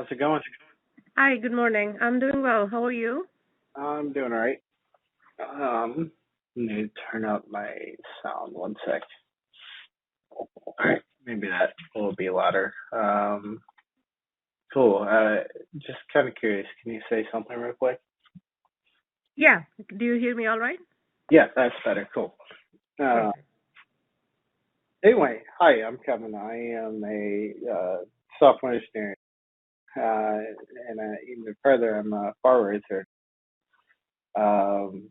How's it going? Hi, good morning. I'm doing well. How are you? I'm doing all right. Need to turn up my sound one sec. All right, maybe that will be louder. Cool. Just kind of curious. Can you say something real quick? Yeah. Do you hear me all right? Yeah, that's better. Cool. Uh, Perfect. anyway, hi, I'm Kevin. I am a software engineer, uh, and even further, I'm a forward researcher. Um,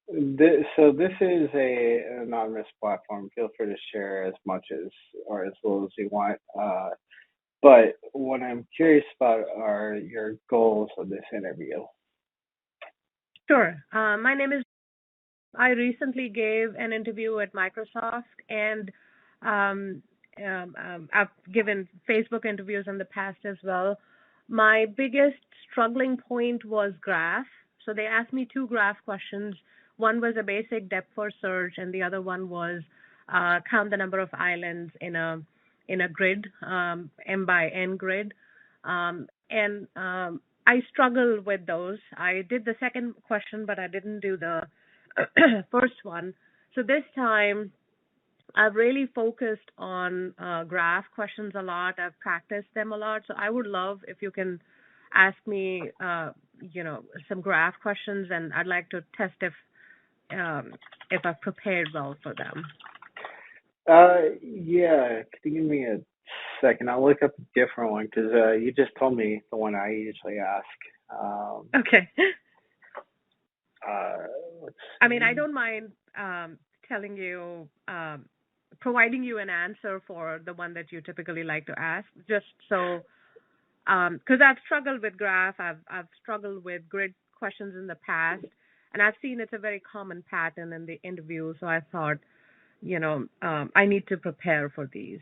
this is an anonymous platform. Feel free to share as much as or as little as you want. But what I'm curious about are your goals of this interview. Sure. My name is. I recently gave an interview at Microsoft, and um, I've given Facebook interviews in the past as well. My biggest struggling point was graph. So they asked me two graph questions. One was a basic depth first search, and the other one was count the number of islands in a grid, m by n grid. And I struggled with those. I did the second question, but I didn't do the first one. So this time, I've really focused on graph questions a lot. I've practiced them a lot. So I would love if you can ask me, some graph questions, and I'd like to test if I've prepared well for them. Yeah, could you give me a second? I'll look up a different one because you just told me the one I usually ask. Um, Okay. uh, let's I mean, I see. don't mind telling you, providing you an answer for the one that you typically like to ask, just so, because I've struggled with graph, I've struggled with grid questions in the past, and I've seen it's a very common pattern in the interview. So I thought, I need to prepare for these.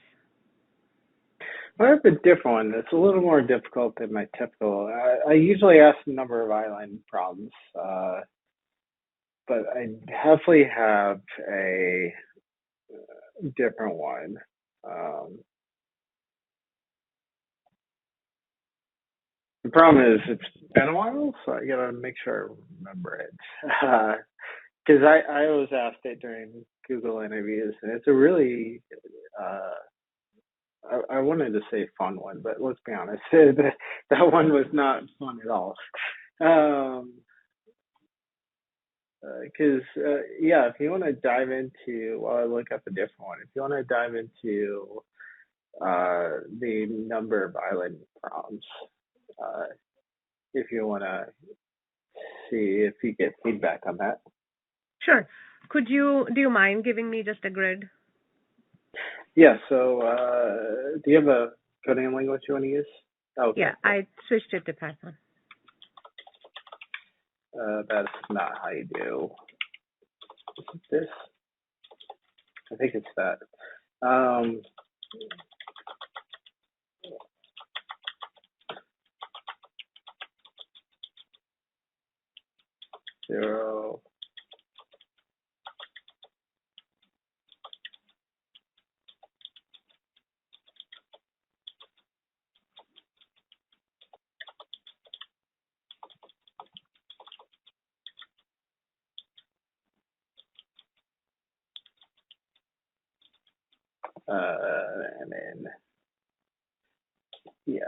I have a different one that's a little more difficult than my typical. I usually ask a number of island problems, but I definitely have a different one. Um, the problem is it's been a while, so I gotta make sure I remember it. Because I always asked it during Google interviews, and it's a really uh, I wanted to say fun one, but let's be honest, that one was not fun at all. Um, because yeah, if you want to dive into, well, I look up a different one. If you want to dive into the number of island prompts, uh, if you want to see if you get feedback on that. Sure. Do you mind giving me just a grid? Yeah. So, do you have a coding language you want to use? Okay, Yeah, cool. I switched it to Python. That's not how you do this. I think it's that. Um, 0. And then yeah,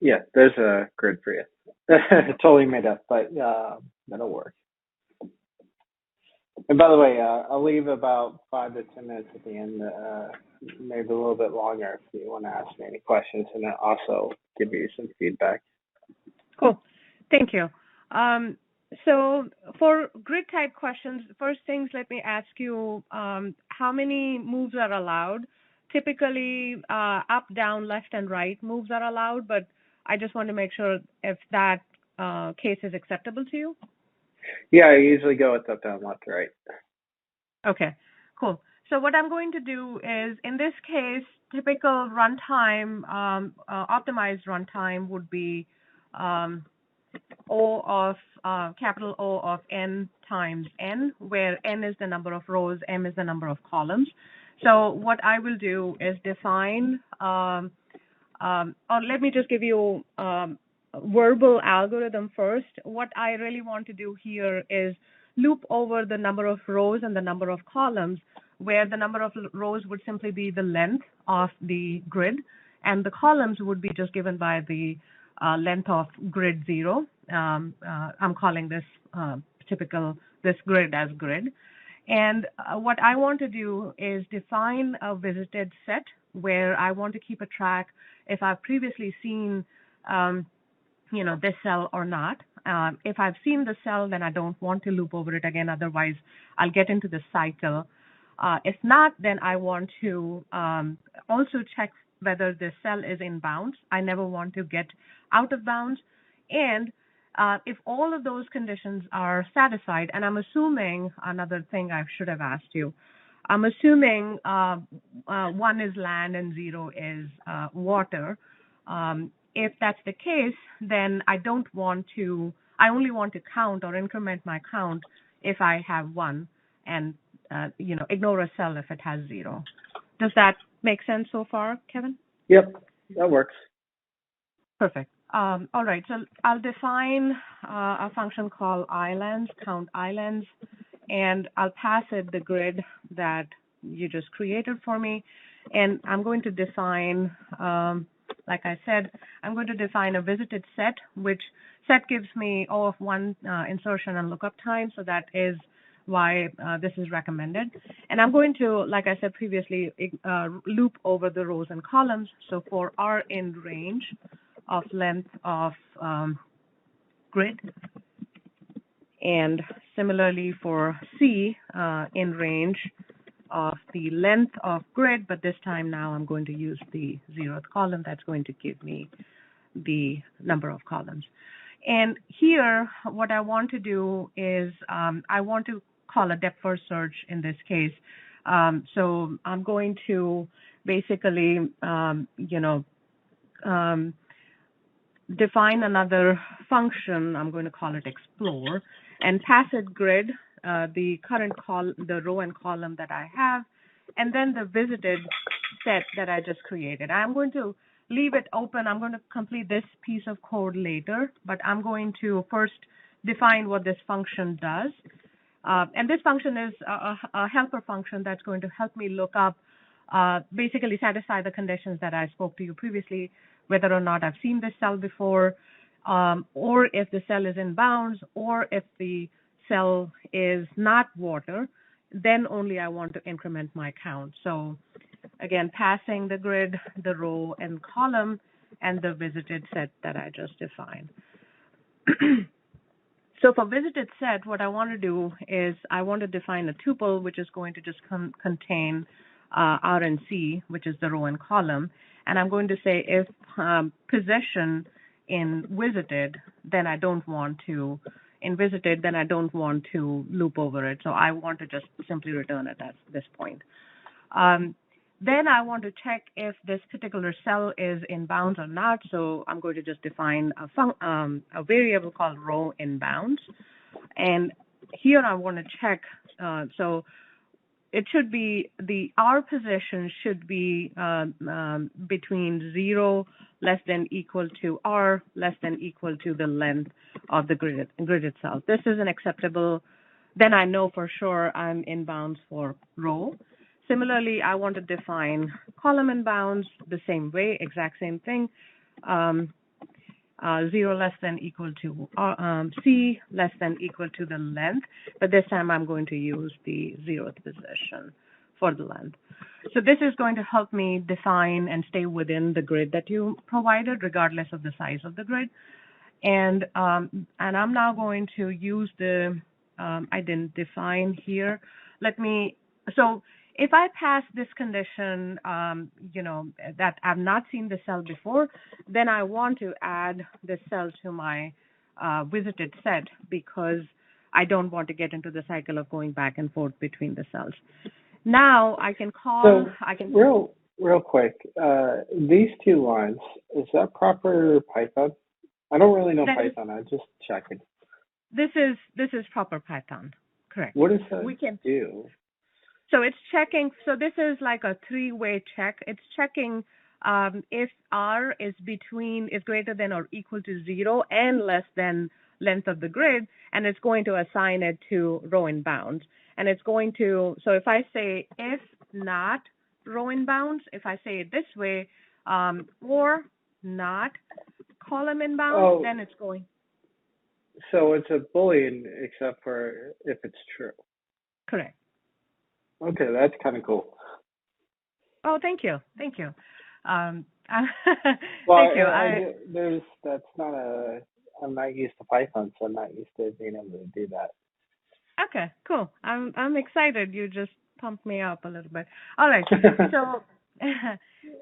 yeah. There's a grid for you. Totally made up, but that'll work. And by the way, I'll leave about 5 to 10 minutes at the end, maybe a little bit longer if you want to ask me any questions, and then also give you some feedback. Cool. Thank you. Um, so for grid type questions, first things, let me ask you, how many moves are allowed? Typically, up, down, left, and right moves are allowed, but I just want to make sure if that case is acceptable to you. Yeah, I usually go with up, down, left, right. Okay, cool. So what I'm going to do is, in this case, typical runtime, optimized runtime would be um, O of capital O of n times n, where n is the number of rows, m is the number of columns. So what I will do is define, or let me just give you a verbal algorithm first. What I really want to do here is loop over the number of rows and the number of columns, where the number of rows would simply be the length of the grid, and the columns would be just given by the length of grid 0. I'm calling this this grid as grid. And what I want to do is define a visited set where I want to keep a track if I've previously seen, this cell or not. If I've seen the cell, then I don't want to loop over it again. Otherwise, I'll get into the cycle. If not, then I want to also check whether the cell is in bounds. I never want to get out of bounds. And if all of those conditions are satisfied, and I'm assuming another thing I should have asked you, I'm assuming 1 is land and 0 is water. If that's the case, then I only want to count or increment my count if I have 1 and, ignore a cell if it has 0. Does that make sense so far, Kevin? Yep, that works. Perfect. All right, so I'll define a function called islands, count islands, and I'll pass it the grid that you just created for me. And I'm going to define, like I said, I'm going to define a visited set, which set gives me O of 1 insertion and lookup time, so that is why this is recommended. And I'm going to, like I said previously, loop over the rows and columns. So for R in range of length of grid, and similarly for C in range of the length of grid, but this time now I'm going to use the 0th column. That's going to give me the number of columns. And here, what I want to do is I want to call a depth first search in this case. So I'm going to basically, define another function. I'm going to call it explore, and pass it grid, the current the row and column that I have, and then the visited set that I just created. I'm going to leave it open. I'm going to complete this piece of code later, but I'm going to first define what this function does. And this function is a helper function that's going to help me look up, basically satisfy the conditions that I spoke to you previously, whether or not I've seen this cell before, or if the cell is in bounds, or if the cell is not water, then only I want to increment my count. So again, passing the grid, the row and column, and the visited set that I just defined. So for visited set, what I want to do is I want to define a tuple, which is going to just contain R and C, which is the row and column. And I'm going to say if position in visited, then I don't want to, loop over it. So I want to just simply return it at this point. Then I want to check if this particular cell is in bounds or not. So I'm going to just define a variable called row in bounds. And here I want to check, so it should be, the R position should be between 0 less than equal to R less than equal to the length of the grid itself. This is an acceptable, then I know for sure I'm in bounds for row. Similarly, I want to define column in bounds the same way, exact same thing. 0 less than equal to C less than equal to the length, but this time I'm going to use the 0th position for the length. So this is going to help me define and stay within the grid that you provided, regardless of the size of the grid. And I'm now going to use the, I didn't define here. So if I pass this condition, that I've not seen the cell before, then I want to add the cell to my visited set, because I don't want to get into the cycle of going back and forth between the cells. Now I can call. Real quick. These two lines, is that proper Python? I don't really know That is, Python. I just checking. this is proper Python, correct? What does that We can. do? So it's checking. So this is like a three-way check. It's checking if R is greater than or equal to 0 and less than length of the grid, and it's going to assign it to row in bounds. And it's going to, so if I say if not row in bounds, if I say it this way, or not column in bounds, Oh, then it's going. so it's a Boolean except for if it's true. Correct. Okay, that's kind of cool. Oh, thank you. Thank you. Um, Well, thank you. that's not a, I'm not used to Python, so I'm not used to being able to do that. Okay, cool. I'm excited. You just pumped me up a little bit. All right. So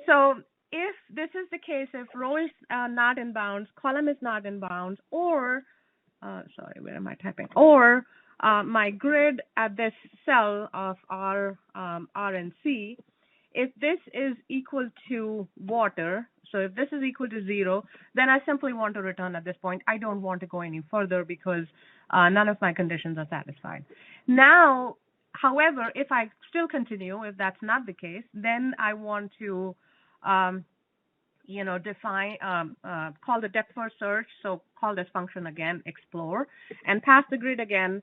so if this is the case, if row is not in bounds, column is not in bounds, or sorry, where am I typing? Or my grid at this cell of R and C, if this is equal to water, so if this is equal to 0, then I simply want to return at this point. I don't want to go any further because none of my conditions are satisfied. Now, however, if I still continue, if that's not the case, then I want to um, define, call the depth first search. So call this function again, explore, and pass the grid again.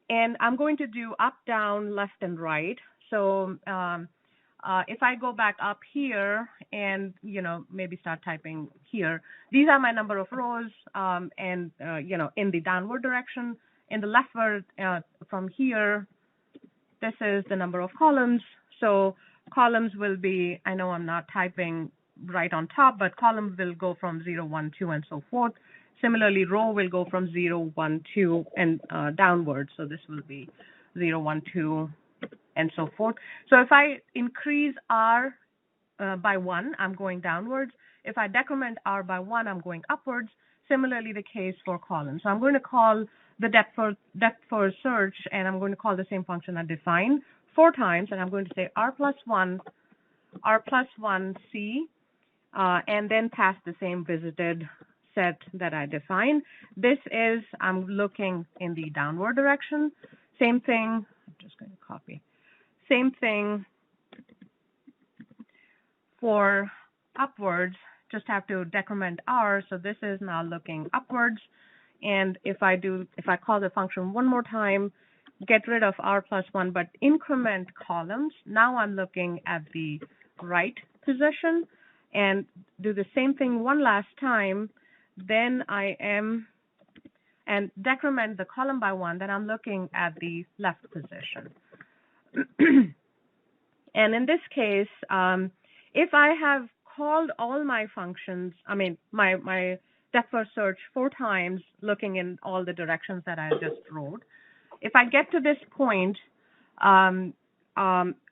And I'm going to do up, down, left, and right. So if I go back up here and, maybe start typing here, these are my number of rows, and, in the downward direction. In the leftward, from here, this is the number of columns. So columns will be, I know I'm not typing right on top, but columns will go from 0, 1, 2, and so forth. Similarly, row will go from 0, 1, 2, and downward. So this will be 0, 1, 2, and so forth. So if I increase R by 1, I'm going downwards. If I decrement R by 1, I'm going upwards. Similarly, the case for columns. So I'm going to call the depth first search, and I'm going to call the same function I defined 4 times, and I'm going to say R plus 1, C, and then pass the same visited set that I defined. This is, I'm looking in the downward direction. Same thing, I'm just going to copy. Same thing for upwards, just have to decrement R. So this is now looking upwards. And if I call the function one more time, get rid of R plus 1, but increment columns, now I'm looking at the right position and do the same thing one last time. Then and decrement the column by 1, then I'm looking at the left position. And in this case, if I have called all my functions, I mean, my depth first search 4 times, looking in all the directions that I just wrote, if I get to this point, I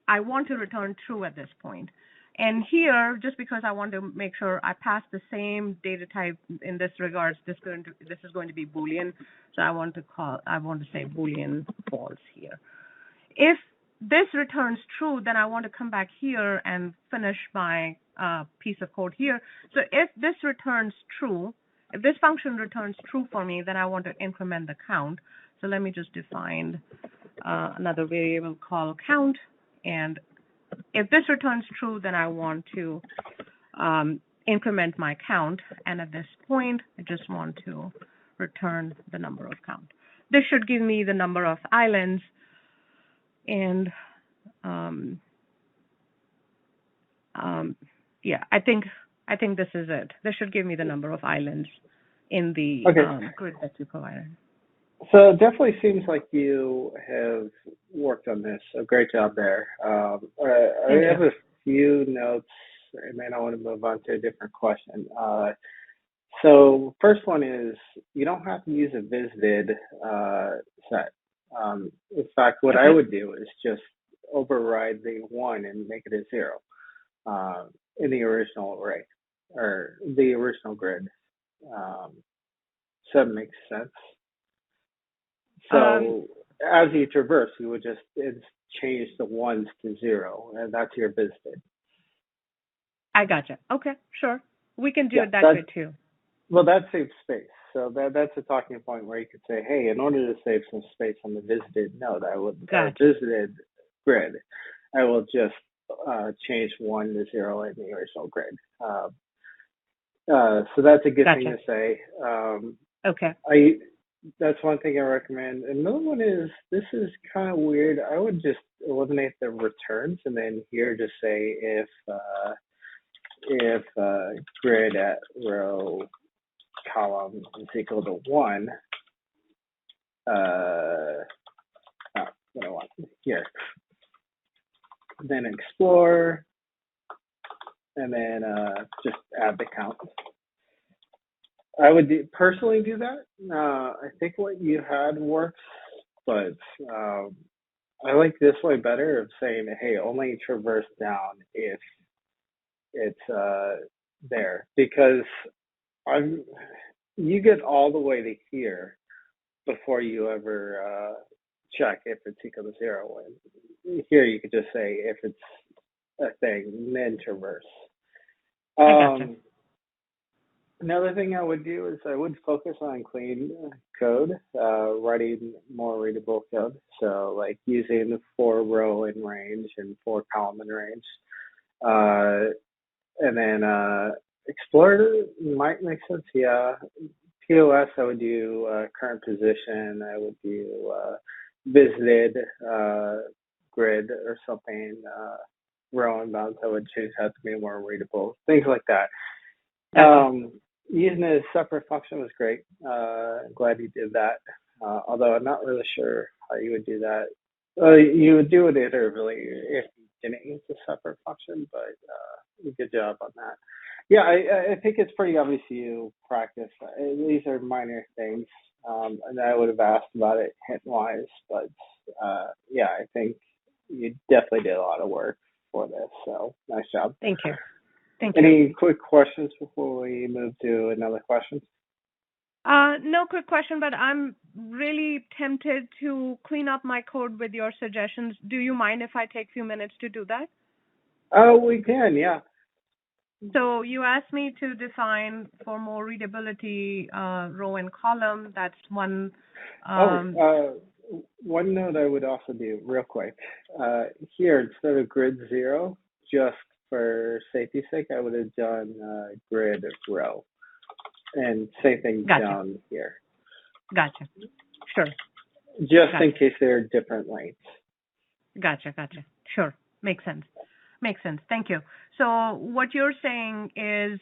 want to return true at this point. And here, just because I want to make sure I pass the same data type in this regards, this is going to be Boolean. So I want to say Boolean false here. If this returns true, then I want to come back here and finish my piece of code here. So if this returns true, if this function returns true for me, then I want to increment the count. So let me just define another variable called count. And if this returns true, then I want to increment my count. And at this point, I just want to return the number of count. This should give me the number of islands. And yeah, I think this is it. This should give me the number of islands in the grid that you provided. So it definitely seems like you have worked on this. So great job there. I have a few notes, and then I want to move on to a different question. So first one is, you don't have to use a visvid set. In fact, what I would do is just override the 1 and make it a 0 in the original array or the original grid. So that makes sense. So as you traverse, you would just change the 1s to 0, and that's your visited. I gotcha. Okay, sure. We can do it that way too. Well, that saves space. So that's a talking point where you could say, hey, in order to save some space on the visited node, I would or Gotcha. visited grid, I will just change 1 to 0 in the original grid. So that's a good thing Gotcha. to say. Okay. I That's one thing I recommend. Another one is this is kind of weird. I would just eliminate the returns and then here just say if grid at row column is equal to 1. Oh, what I want here. Then explore and then just add the count. I would personally do that. I think what you had works, but I like this way better of saying, hey, only traverse down if it's there, because you get all the way to here before you ever check if it's equal to 0. And here you could just say if it's a thing, then traverse. I gotcha. Another thing I would do is I would focus on clean code, writing more readable code. So like using 4 row in range and 4 column in range. And then Explorer might make sense, yeah. POS, I would do current position. I would do visited grid or something. Row and bounds, I would change that to be more readable. Things like that. Gotcha. Using a separate function was great. I'm glad you did that. Although I'm not really sure how you would do that. You would do it iteratively if you didn't use a separate function, but good job on that. Yeah, I think it's pretty obvious you practice. These are minor things, and I would have asked about it hint-wise, but yeah, I think you definitely did a lot of work for this, so nice job. Thank you. Thank you. Any quick questions before we move to another question? No quick question, but I'm really tempted to clean up my code with your suggestions. Do you mind if I take a few minutes to do that? Oh, we can, yeah. So you asked me to define for more readability row and column. That's one. One note I would also do real quick. Here, instead of grid 0, just for safety's sake, I would have done grid row. And same thing Gotcha. down here. Gotcha. Sure. Just in case they're different lengths. Gotcha. Sure. Makes sense. Thank you. So what you're saying is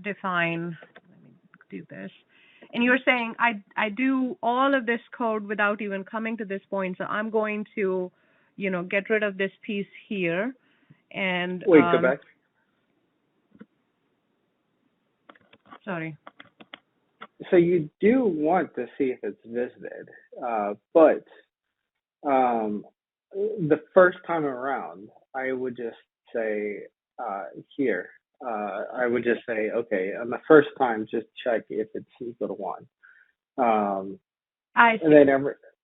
define, let me do this. And you're saying I do all of this code without even coming to this point. So I'm going to, get rid of this piece here. And wait, go back. Sorry. So you do want to see if it's visited, but the first time around, I would just say here. I would just say, okay, on the first time, just check if it's equal to 1. I see.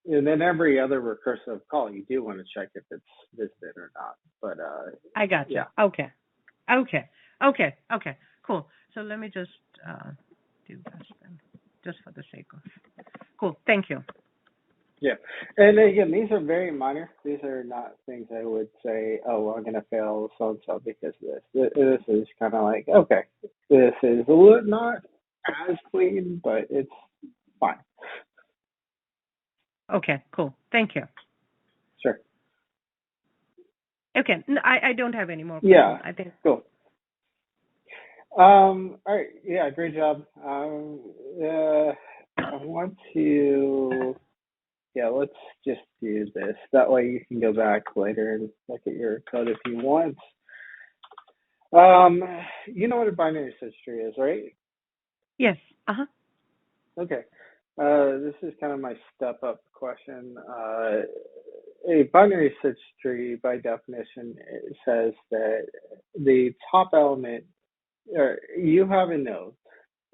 And then every other recursive call, you do want to check if it's visited or not. But I got you. Yeah. Okay. Cool. So let me just do this then, just for the sake of. Cool. Thank you. Yeah, and again, these are very minor. These are not things I would say, oh, well, I'm going to fail so-and-so because of this. This is kind of like, okay, this is not as clean, but it's fine. Okay, cool. Thank you. Sure. Okay, I don't have any more questions. Yeah, I think. Cool. All right, yeah, great job. I want to... Yeah, let's just do this. That way you can go back later and look at your code if you want. You know what a binary search tree is, right? Yes. Okay. This is kind of my step-up question. A binary search tree, by definition, it says that the top element, or you have a node.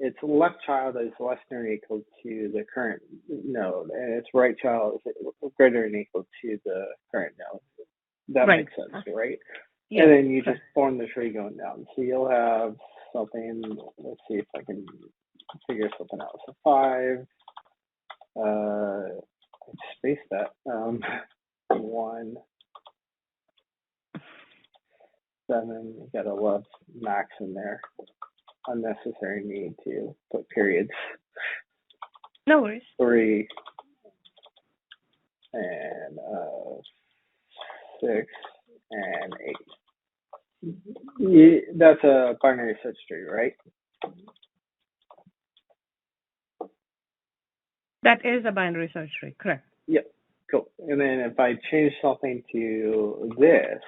Its left child is less than or equal to the current node, and its right child is greater than or equal to the current node. That Right. makes sense, right? Yes. And then you just form the tree going down. So you'll have something. Let's see if I can figure something out. So 5, I spaced that. 1, 7, you got a love max in there. Unnecessary need to put periods. No worries. 3 and 6 and 8. That's a binary search tree, right? That is a binary search tree, correct? Yep, cool. And then if I change something to this,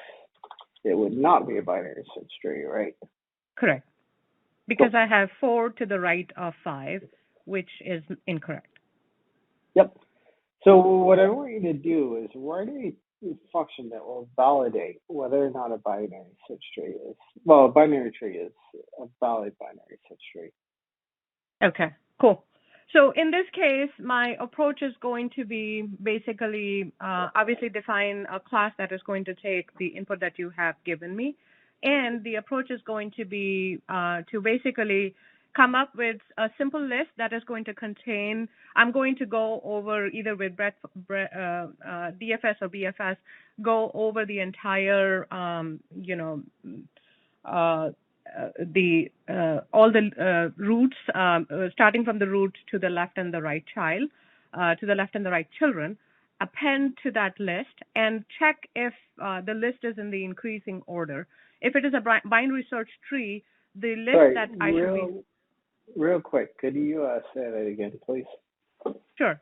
it would not be a binary search tree, right? Correct. Because Cool. I have 4 to the right of 5, which is incorrect. Yep. So what I want you to do is write a function that will validate whether or not a binary search tree is, well, a binary tree is a valid binary search tree. Okay, cool. So in this case, my approach is going to be basically obviously define a class that is going to take the input that you have given me. And the approach is going to be to basically come up with a simple list that is going to contain, I'm going to go over either with DFS or BFS, go over the entire, all the roots, starting from the root to the left and the right child, to the left and the right children, append to that list and check if the list is in the increasing order. If it is a binary search tree, the list Sorry, that I should be... Real quick, could you say that again, please? Sure.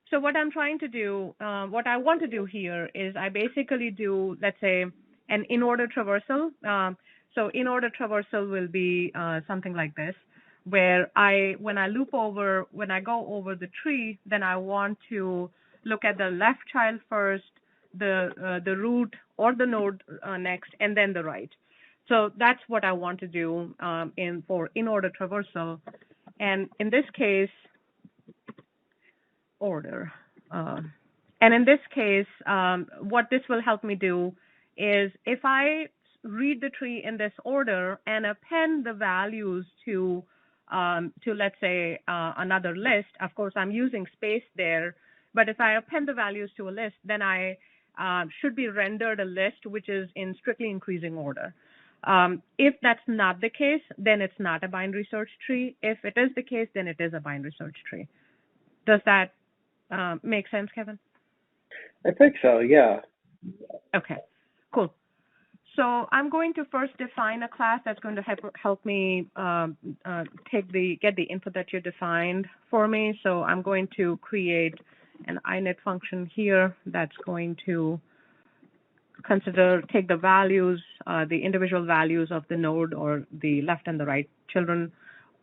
So what I'm trying to do, what I want to do here is I basically do, let's say, an in-order traversal. So in-order traversal will be something like this, where when I go over the tree, then I want to look at the left child first, the root or the node next, and then the right. So that's what I want to do for in-order traversal. And in this case, order. And in this case, what this will help me do is if I read the tree in this order and append the values to let's say another list, of course I'm using space there, but if I append the values to a list, then I should be rendered a list which is in strictly increasing order. If that's not the case, then it's not a binary search tree. If it is the case, then it is a binary search tree. Does that make sense, Kevin? I think so, yeah. Okay, cool. So I'm going to first define a class that's going to help me get the input that you defined for me. So I'm going to create an init function here that's going to take the values, the individual values of the node or the left and the right children,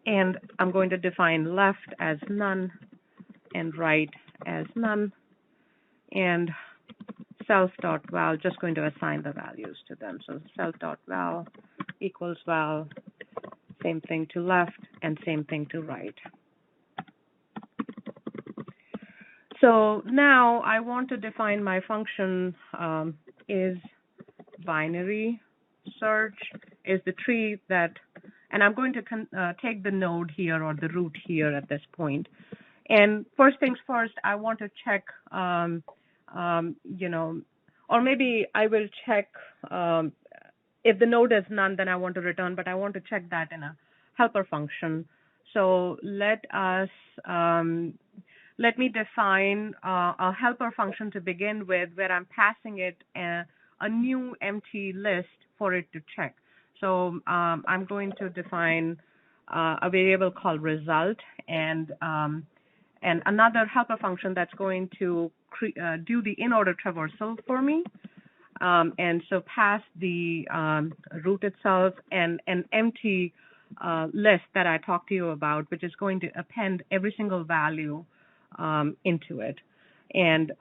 and I'm going to define left as none and right as none, and self.val, just going to assign the values to them. So self.val equals val, same thing to left and same thing to right. So now I want to define my function is binary search is the tree that, and I'm going to take the node here or the root here at this point. And first things first, I want to check, or maybe I will check if the node is none, then I want to return, but I want to check that in a helper function. So let me define a helper function to begin with, where I'm passing it a new empty list for it to check. So I'm going to define a variable called result and another helper function that's going to do the in-order traversal for me. And so pass the root itself and an empty list that I talked to you about, which is going to append every single value into it. And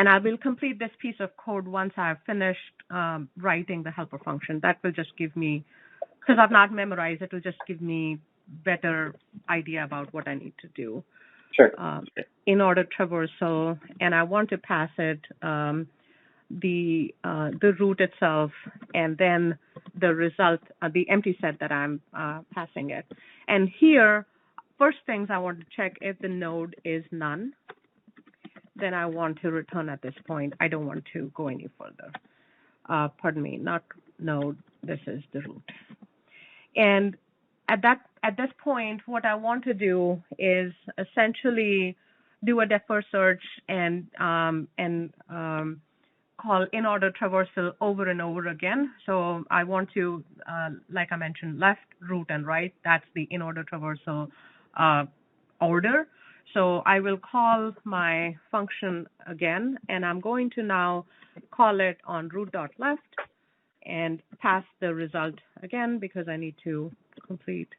I will complete this piece of code once I've finished writing the helper function. That will just give me, because I've not memorized, it will just give me better idea about what I need to do. Sure. In order traversal, and I want to pass it the root itself, and then the result, the empty set that I'm passing it. And here, first things I want to check if the node is none, then I want to return at this point. I don't want to go any further. Pardon me, not node, this is the root. And at this point, what I want to do is essentially do a depth first search and call in-order traversal over and over again. So I want to, like I mentioned, left, root, and right. That's the in-order traversal order. So I will call my function again, and I'm going to now call it on root.left and pass the result again because I need to complete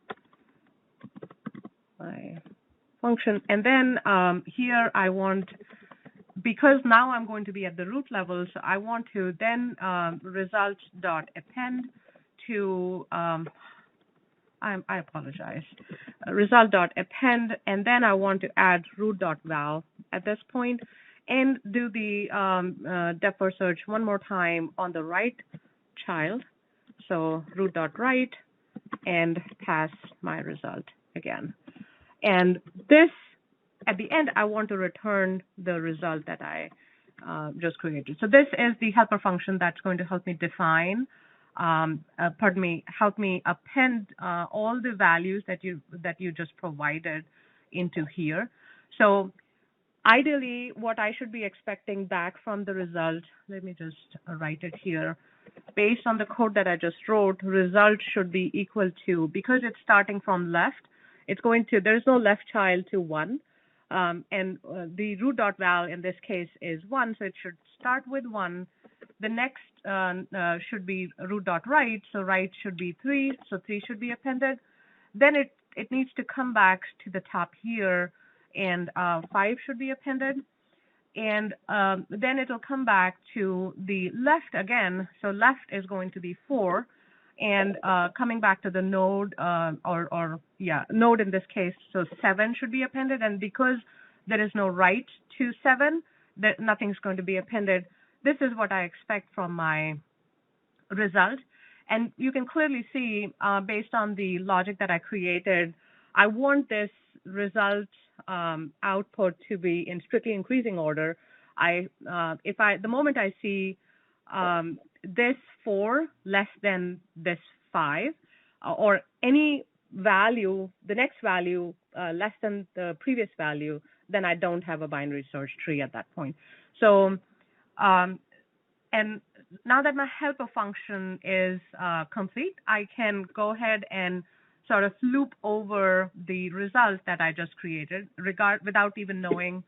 my function. And then here I want, because now I'm going to be at the root level, so I want to then result.append to, I apologize, result.append, and then I want to add root.val at this point and do the depth first search one more time on the right child. So root.right and pass my result again. And this, at the end, I want to return the result that I just created. So this is the helper function that's going to help me define, help me append all the values that you just provided into here. So ideally, what I should be expecting back from the result, let me just write it here. Based on the code that I just wrote, result should be equal to, because it's starting from left, it's going to, there's no left child to 1. And the root.val in this case is 1, so it should start with 1. The next should be root.right, so right should be 3, so 3 should be appended. Then it needs to come back to the top here, and 5 should be appended. And then it'll come back to the left again. So left is going to be 4, and coming back to the node, node in this case, so 7 should be appended. And because there is no right to 7, that nothing's going to be appended. This is what I expect from my result. And you can clearly see, based on the logic that I created, I want this result output to be in strictly increasing order. The moment I see this 4 less than this 5, or any value, the next value less than the previous value, then I don't have a binary search tree at that point. So, and now that my helper function is complete, I can go ahead and sort of loop over the result that I just created, without even knowing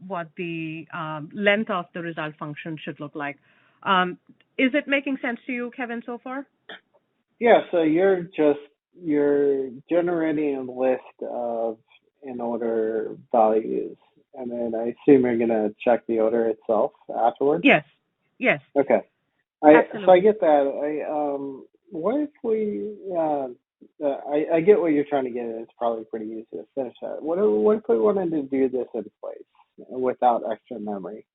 what the length of the result function should look like. Is it making sense to you, Kevin, so far? Yeah, so you're generating a list of in-order values, and then I assume you're going to check the order itself afterwards? Yes. Yes. Okay. So I get that. What if we, I get what you're trying to get at. It's probably pretty easy to finish that. What if we wanted to do this in place without extra memory?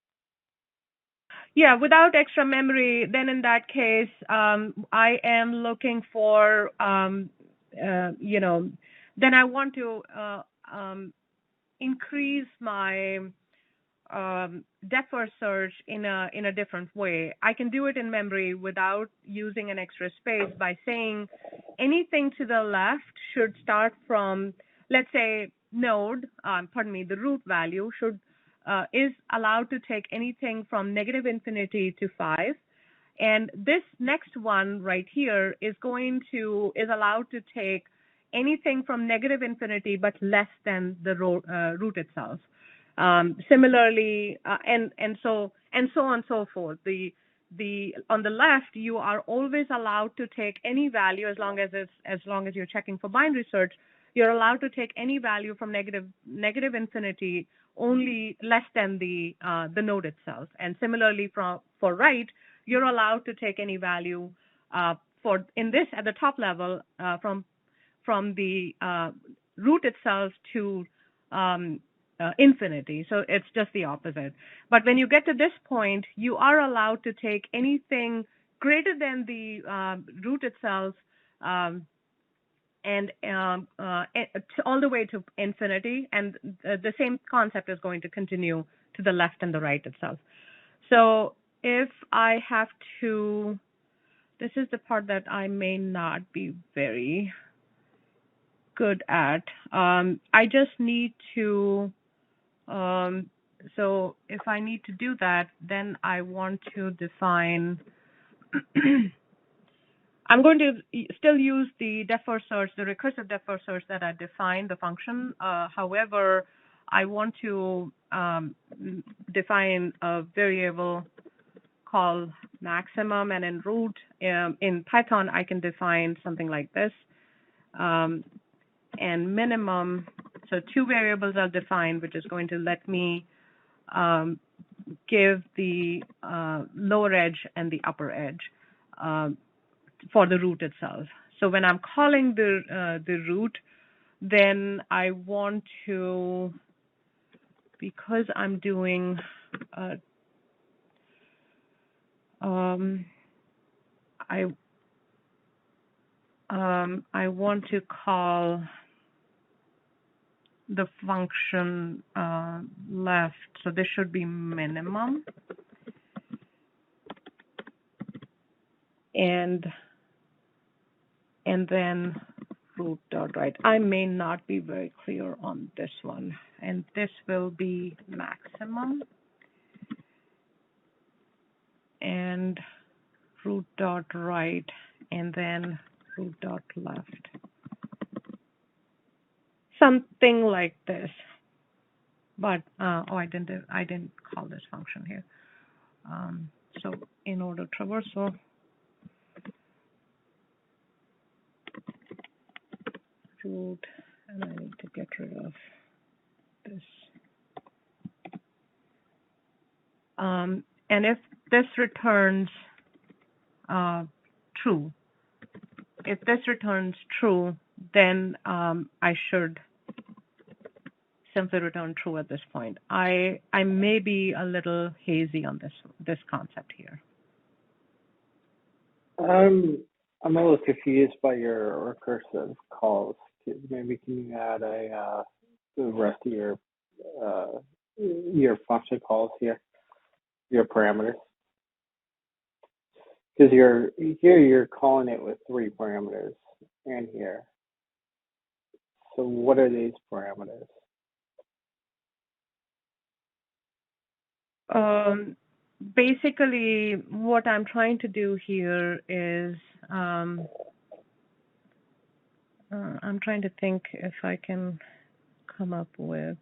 Yeah, without extra memory, then in that case, I am looking for, then I want to increase my depth first search in a different way. I can do it in memory without using an extra space by saying anything to the left should start from, let's say, node, the root value is allowed to take anything from -infinity to 5. And this next one right here is allowed to take anything from -infinity but less than the root itself. Similarly, and so on and so forth. On the left, you are always allowed to take any value as long as you're checking for binary search. You're allowed to take any value from negative infinity, only less than the node itself. And similarly, for right, you're allowed to take any value at the top level from the root itself to infinity. So it's just the opposite. But when you get to this point, you are allowed to take anything greater than the root itself, um, and all the way to infinity. And the same concept is going to continue to the left and the right itself. So if I have to, this is the part that I may not be very good at. I just need to, um, so if I need to do that, then I want to define, I'm going to still use the depth first search, the recursive depth first search that I defined, the function. However, I want to define a variable called maximum, and in root, in Python, I can define something like this. And minimum, so two variables are defined, which is going to let me give the lower edge and the upper edge for the root itself. So when I'm calling the root, then I want to, because I'm doing I want to call the function left, so this should be minimum, and then root dot right. I may not be very clear on this one, and this will be maximum, and root dot right, and then root dot left. Something like this. But I didn't call this function here. So in order traversal, root, and I need to get rid of this. And if this returns true, then I should simply return true at this point. I may be a little hazy on this concept here. I'm a little confused by your recursive calls. Maybe can you add the rest of your function calls here, your parameters? Because you're calling it with 3 parameters in here. So what are these parameters? Basically, what I'm trying to do here is I'm trying to think if I can come up with.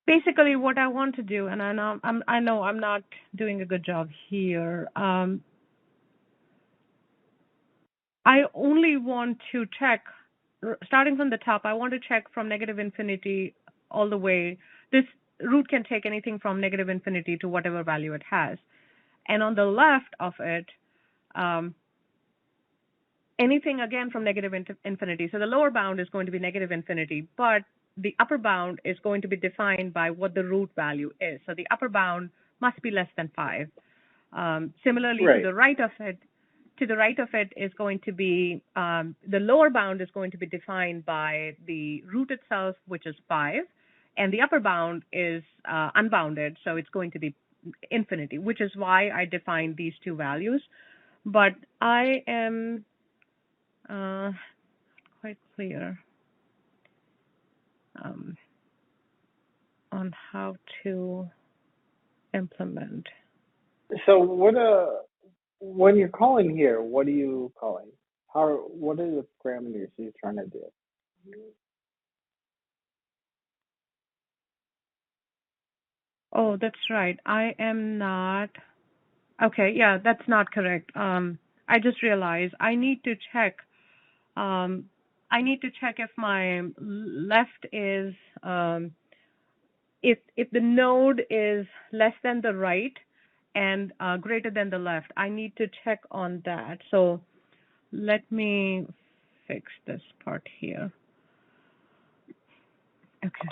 Basically, what I want to do, and I know I'm not doing a good job here. I only want to check, starting from the top. I want to check from negative infinity all the way. This root can take anything from negative infinity to whatever value it has, and on the left of it, anything again from negative infinity. So the lower bound is going to be negative infinity, but the upper bound is going to be defined by what the root value is. So the upper bound must be less than 5. Similarly, Right. to the right of it is going to be, the lower bound is going to be defined by the root itself, which is 5, and the upper bound is unbounded, so it's going to be infinity, which is why I defined these two values. But I am quite clear on how to implement. So what when you're calling here, what are you calling? What are the parameters you're trying to do? Oh, that's right. I am not. Okay, yeah, that's not correct. I just realized I need to check. Um, I need to check if my left is if the node is less than the right and greater than the left. I need to check on that. So let me fix this part here. Okay.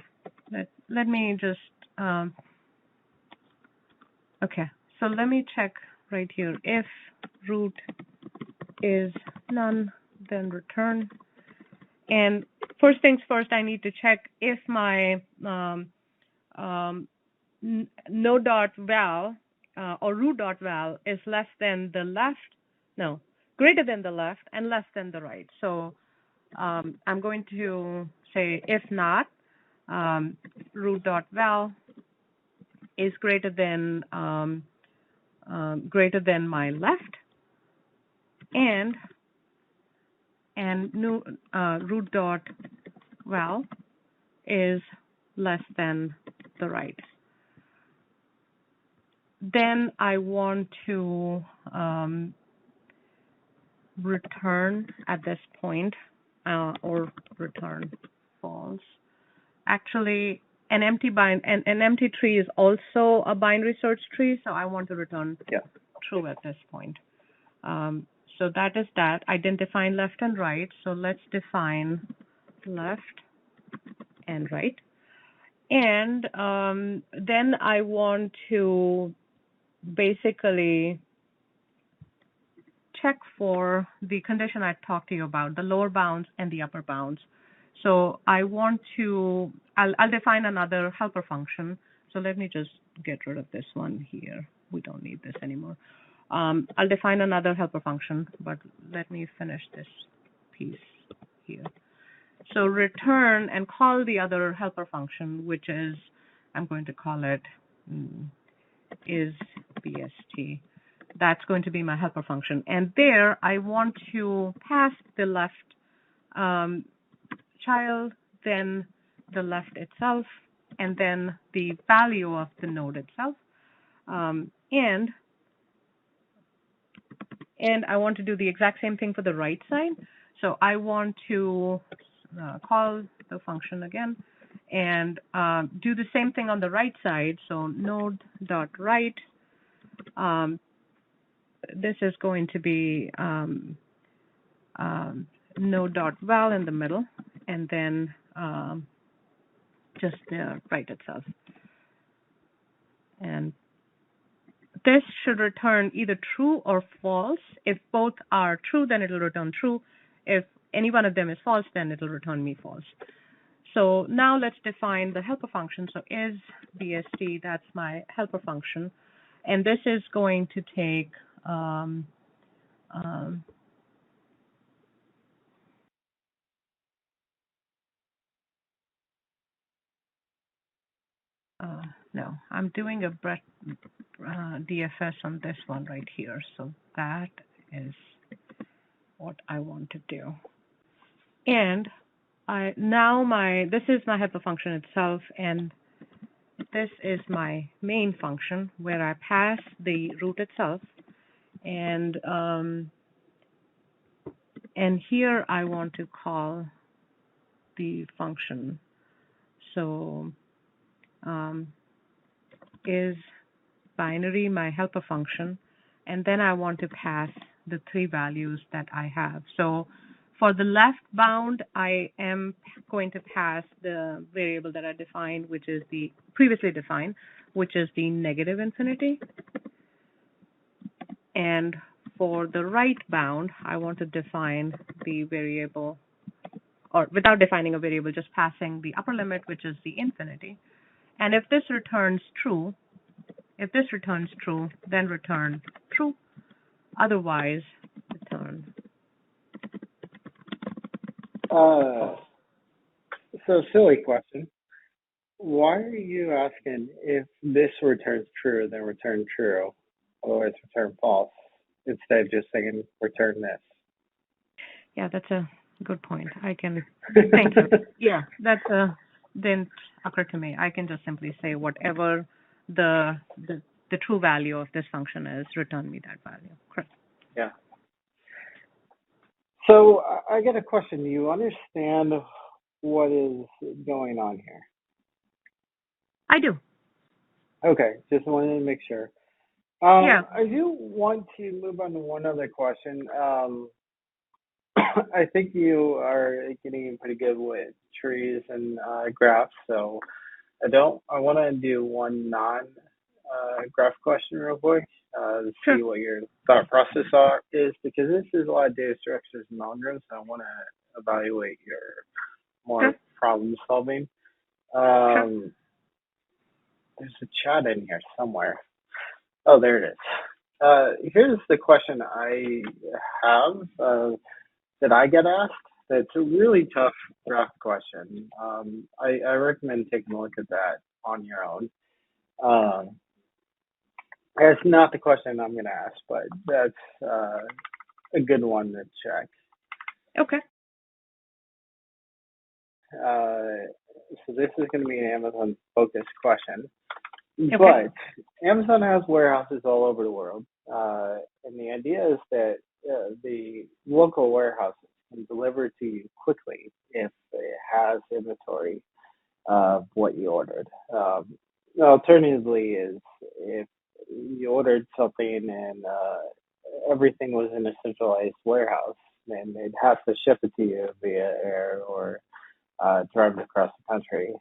Let me just okay. So let me check right here. If root is none, then return. And first things first, I need to check if my um, no dot val or root dot val is less than the left, no, greater than the left and less than the right. So I'm going to say if not, root dot val is greater than my left, and new root dot val is less than the right. Then I want to return at this point or return false. Actually, an empty tree is also a binary search tree, so I want to return true at this point. So that is that. Identifying left and right. So let's define left and right. And then I want to basically check for the condition I talked to you about, the lower bounds and the upper bounds. So I want to, I'll define another helper function. So let me just get rid of this one here. We don't need this anymore. I'll define another helper function, but let me finish this piece here. So return and call the other helper function, which is, I'm going to call it is BST. That's going to be my helper function. And there I want to pass the left child, then the left itself, and then the value of the node itself. And I want to do the exact same thing for the right side. So I want to call the function again and do the same thing on the right side. So node.right. This is going to be node.val in the middle, and then just the right itself. And this should return either true or false. If both are true, then it'll return true. If any one of them is false, then it'll return me false. So now let's define the helper function. So is BST, that's my helper function. And this is going to take no, I'm doing a DFS on this one right here. So that is what I want to do. And this is my helper function itself, and this is my main function where I pass the root itself, and here I want to call the function. So is binary my helper function, and then I want to pass the three values that I have. So for the left bound, I am going to pass the variable that I defined, which is the previously defined, which is the negative infinity. And for the right bound, I want to define the variable, or without defining a variable, just passing the upper limit, which is the infinity. And if this returns true, then return true. Otherwise, return. So silly question. Why are you asking if this returns true, then return true, otherwise return false? instead of just saying return this. Yeah, that's a good point. I can thank you. Yeah, didn't occur to me. I can just simply say whatever the the the true value of this function is, return me that value. Correct. Yeah. So I get a question. Do you understand what is going on here? I do. Okay, just wanted to make sure. Yeah. I do want to move on to one other question. I think you are getting pretty good with trees and graphs, so I want to do one graph question real quick to Sure. see what your thought process is, because this is a lot of data structures and algorithms, so I want to evaluate your Sure. more problem solving. Sure. There's a chat in here somewhere. Oh, there it is. Here's the question I have that I get asked. It's a really tough graph question. I recommend taking a look at that on your own. Um, it's not the question I'm going to ask, but that's a good one to check. Okay. So this is going to be an Amazon focused question. Okay. But Amazon has warehouses all over the world, and the idea is that the local warehouses can deliver to you quickly if it has inventory of what you ordered. Alternatively, is if you ordered something and everything was in a centralized warehouse, then they'd have to ship it to you via air or drive it across the country.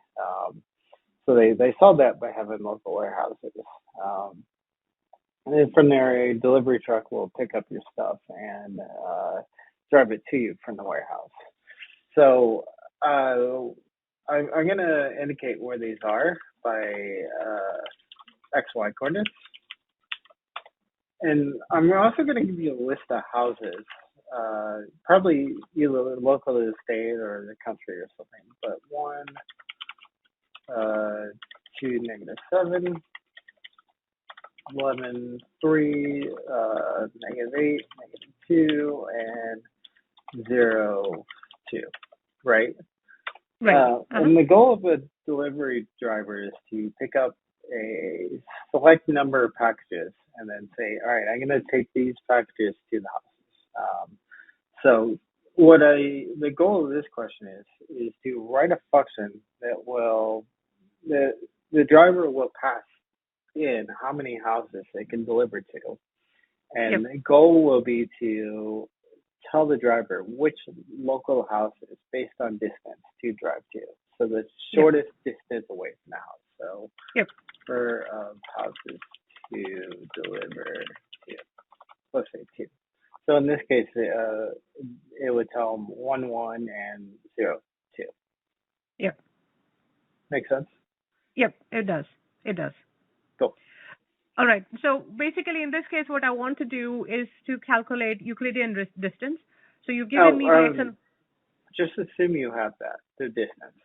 So they solved that by having local warehouses. And then from there, a delivery truck will pick up your stuff and drive it to you from the warehouse. So I'm going to indicate where these are by XY coordinates. And I'm also going to give you a list of houses, probably either local to the state or the country or something. But 1, 2, -7, 11, 3, -8, -2, and 0, 2, right? Right. And the goal of a delivery driver is to pick up a select number of packages and then say, all right, I'm going to take these packages to the houses. So the goal of this question is to write a function that the driver will pass in how many houses they can deliver to. And Yep. the goal will be to tell the driver which local house is based on distance to drive to. So the shortest distance away from the house. So for houses to deliver to, let's say 2. So in this case, it would tell them 1, 1 and 0, 2. Yep. Make sense? Yep. It does. It does. Cool. All right. So basically, in this case, what I want to do is to calculate Euclidean distance. So you've given me the x. Just assume you have that, the distance.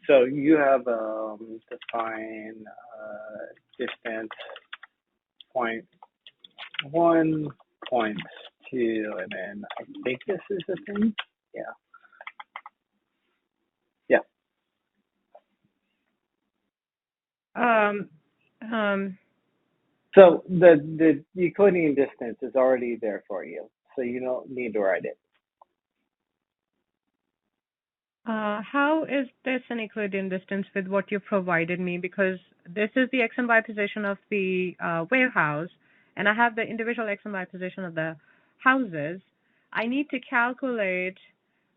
So you have define distance 0.1, 0.2, and then I think this is the thing. Yeah. So the Euclidean distance is already there for you, so you don't need to write it. How is this an Euclidean distance with what you provided me? Because this is the x and y position of the warehouse, and I have the individual x and y position of the houses. I need to calculate,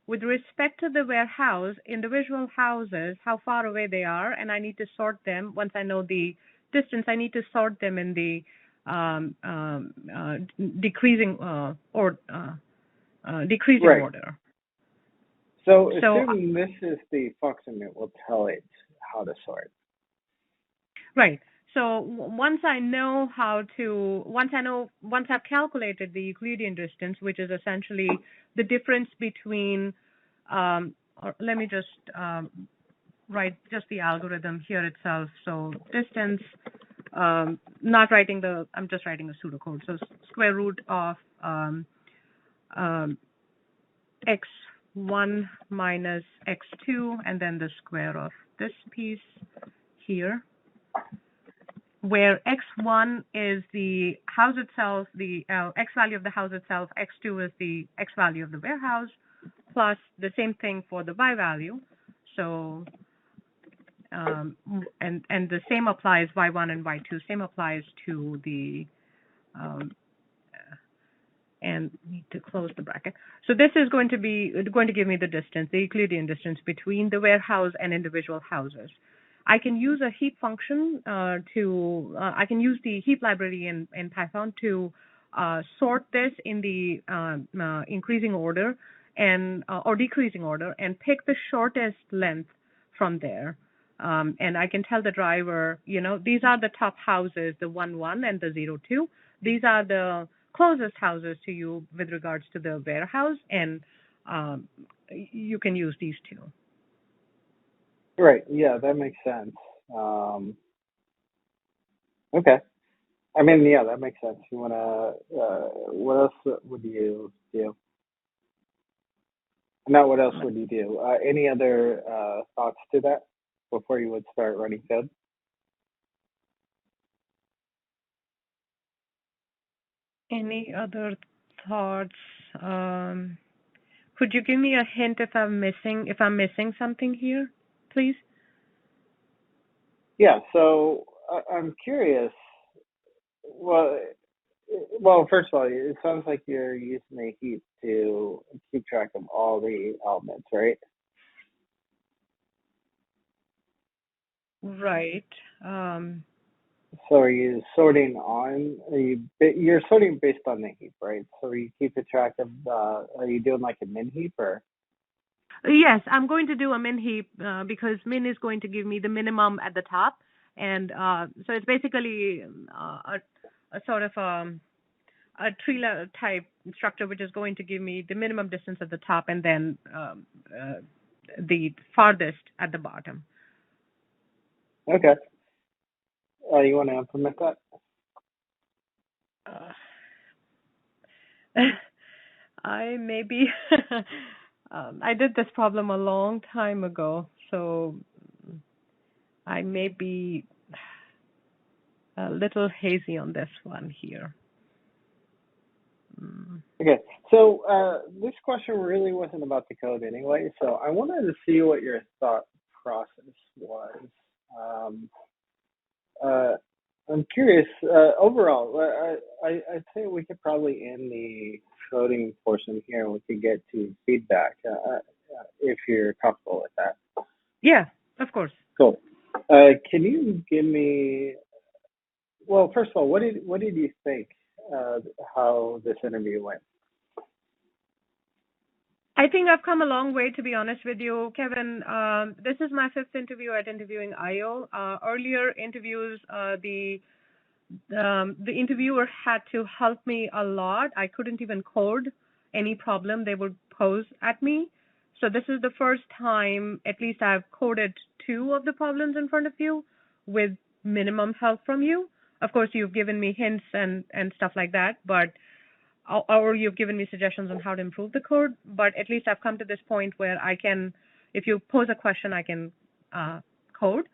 with respect to the warehouse, individual houses, how far away they are, and I need to sort them. Once I know the distance, I need to sort them in the decreasing decreasing Right. order. So assuming this is the function that will tell it how to sort. Right. So once I've calculated the Euclidean distance, which is essentially the difference between, or let me just write just the algorithm here itself. So distance not writing I'm just writing a pseudocode. So square root of um, x1 minus x2, and then the square of this piece here, where x1 is the house itself, the x value of the house itself, x2 is the x value of the warehouse, plus the same thing for the y value. So, and the same applies, y1 and y2, same applies to the, and need to close the bracket. So this is going to give me the distance, the Euclidean distance between the warehouse and individual houses. I can use a heap function I can use the heap library in Python to sort this in the increasing order and or decreasing order and pick the shortest length from there. And I can tell the driver, these are the top houses, the 1, 1 and the 0, 2. These are the closest houses to you with regards to the warehouse, and you can use these two. Right. Yeah, that makes sense. Okay. I mean, yeah, that makes sense. You wanna, what else would you do? Not what else would you do? Any other thoughts to that before you would start running code? Any other thoughts? Could you give me a hint if I'm missing something here, please? Yeah. So I'm curious. Well, first of all, it sounds like you're using a heap to keep track of all the elements, right? Right. So are you sorting on? You're sorting based on the heap, right? So are you keeping track of? Are you doing like a min heap or? Yes, I'm going to do a min heap because min is going to give me the minimum at the top, and so it's basically a sort of a tree type structure, which is going to give me the minimum distance at the top and then the farthest at the bottom. Okay. You want to implement that? I maybe I did this problem a long time ago, so I may be a little hazy on this one here. Okay, so this question really wasn't about the code anyway, so I wanted to see what your thought process was. I'm curious, overall, I'd say we could probably end the coding portion here and we could get to feedback if you're comfortable with that. Yeah, of course. Cool. Can you give me, well, first of all, what did you think how this interview went? I think I've come a long way, to be honest with you, Kevin. This is my 5th interview at interviewing.io. Earlier interviews, the interviewer had to help me a lot. I couldn't even code any problem they would pose at me. So this is the first time, at least I've coded 2 of the problems in front of you with minimum help from you. Of course, you've given me hints and stuff like that, but or you've given me suggestions on how to improve the code. But at least I've come to this point where I can, if you pose a question, I can code.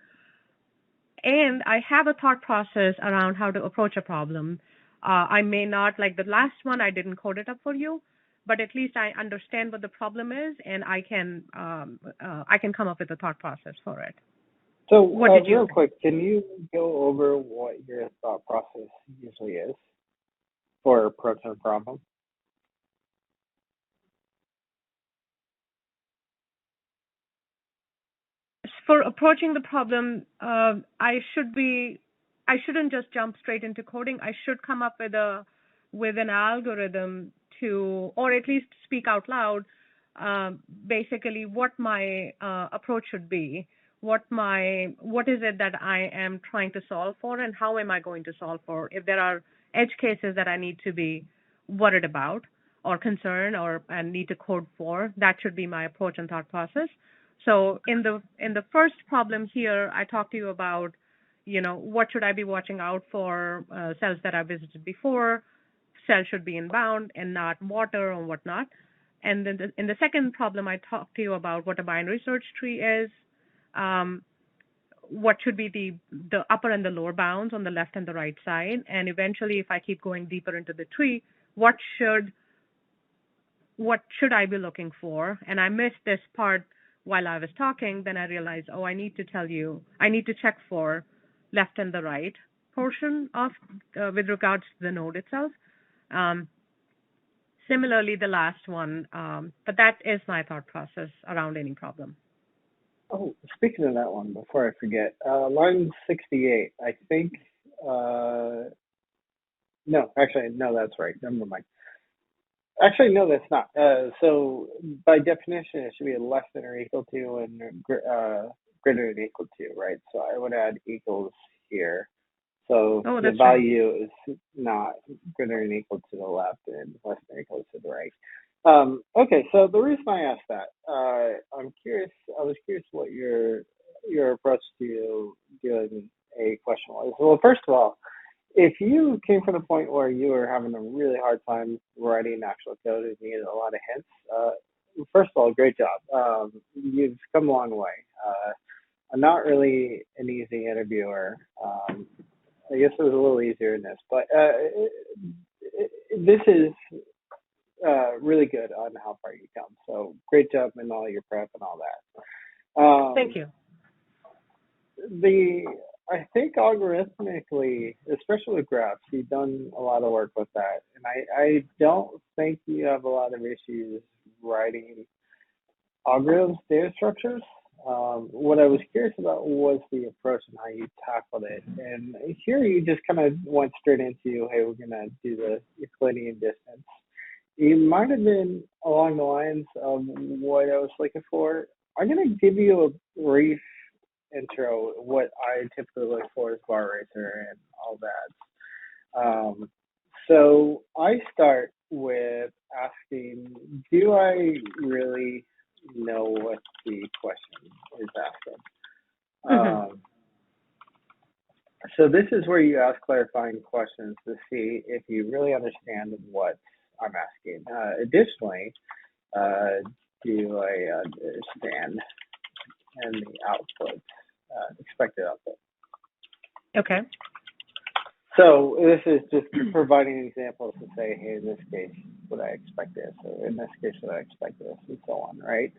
And I have a thought process around how to approach a problem. I may not, like the last one, I didn't code it up for you, but at least I understand what the problem is, and I can come up with a thought process for it. So real quick, can you go over what your thought process usually is for approaching a problem? For approaching the problem, I shouldn't just jump straight into coding. I should come up with an algorithm to, or at least speak out loud, basically what my approach should be, what is it that I am trying to solve for, and how am I going to solve for. If there are edge cases that I need to be worried about or concerned and need to code for, that should be my approach and thought process. So in the first problem here, I talked to you about, what should I be watching out for? Cells that I visited before, cells should be inbound and not water or whatnot. And then in the second problem, I talked to you about what a binary search tree is, um, what should be the upper and the lower bounds on the left and the right side, and eventually, if I keep going deeper into the tree, what should I be looking for? And I missed this part while I was talking. Then I realized, I need to check for left and the right portion of with regards to the node itself. Um, Similarly, the last one, but that is my thought process around any problem. Oh, speaking of that one, before I forget, line 68, I think, no, actually, no, that's right. Never mind. Actually, no, that's not. So by definition, it should be less than or equal to and greater than equal to, right? So I would add equals here. So Oh, the that's right. value is not greater than equal to the left and less than or equal to the right. Okay, so the reason I asked that, I'm curious. I was curious what your approach to doing a question was. Well, first of all, if you came from the point where you were having a really hard time writing actual code and needed a lot of hints, first of all, great job. You've come a long way. I'm not really an easy interviewer. I guess it was a little easier in this, but this is really good on how far you come. So great job in all your prep and all that. Thank you. I think algorithmically, especially with graphs, you've done a lot of work with that, and I don't think you have a lot of issues writing algorithms, data structures. What I was curious about was the approach and how you tackled it. And here you just kind of went straight into, hey, we're going to do the Euclidean distance. You might have been along the lines of what I was looking for. I'm going to give you a brief intro, what I typically look for as bar racer and all that. So I start with asking, do I really know what the question is asking? Mm-hmm. So this is where you ask clarifying questions to see if you really understand what I'm asking. Additionally, do I understand and the output, expected output? Okay. So this is just providing examples to say, hey, in this case, would I expect this? Or in this case, would I expect this? And so on, right?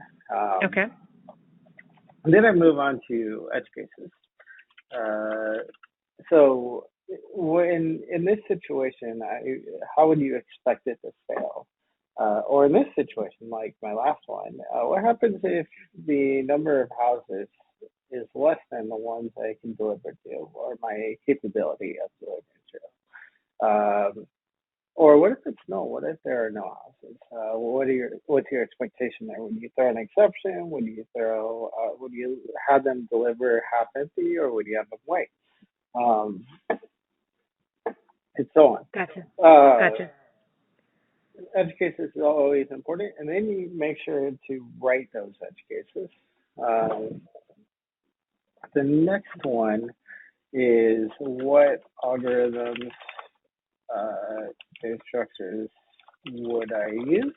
Okay. And then I move on to edge cases. So when in this situation, how would you expect it to fail? Or in this situation, like my last one, what happens if the number of houses is less than the ones I can deliver to, or my capability of delivering to? Or what if it's no? What if there are no houses? What's your expectation there? Would you throw an exception? Would you have them deliver half empty, or would you have them wait? And so on. Gotcha. Gotcha. Edge cases are always important, and then you make sure to write those edge cases. The next one is what algorithms, data structures would I use?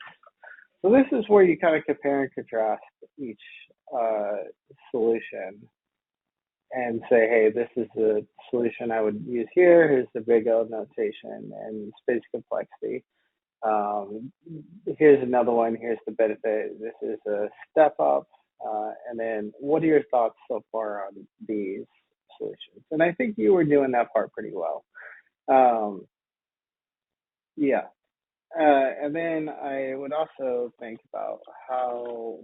So this is where you kind of compare and contrast each solution and say, hey, this is the solution I would use here. Here's the big O notation and space complexity. Here's another one. Here's the benefit. This is a step up. And then what are your thoughts so far on these solutions? And I think you were doing that part pretty well. Yeah. And then I would also think about how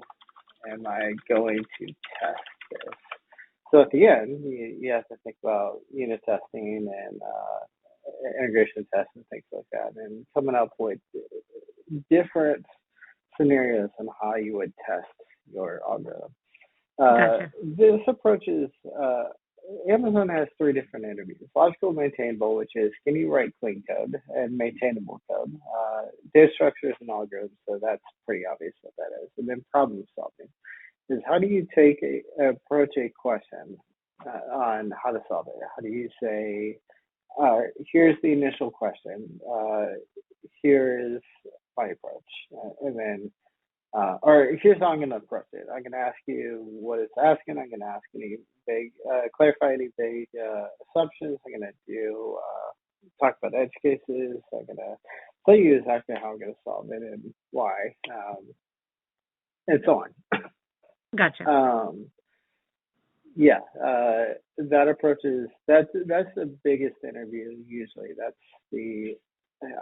am I going to test this? So at the end, you have to think about unit testing and integration tests and things like that, and coming up with different scenarios on how you would test your algorithm. Gotcha. This approach is, Amazon has 3 different interviews. Logical maintainable, which is, can you write clean code, and maintainable code. Data structures and algorithms, so that's pretty obvious what that is. And then problem solving is, how do you approach a question on how to solve it. How do you say, here's the initial question, here is my approach, and then or here's how I'm going to approach it. I'm going to ask you what it's asking. I'm going to ask any vague, clarify any vague assumptions. I'm going to do talk about edge cases. I'm going to tell you exactly how I'm going to solve it and why, and so Gotcha. on. Yeah, that approach is that's the biggest interview usually. That's the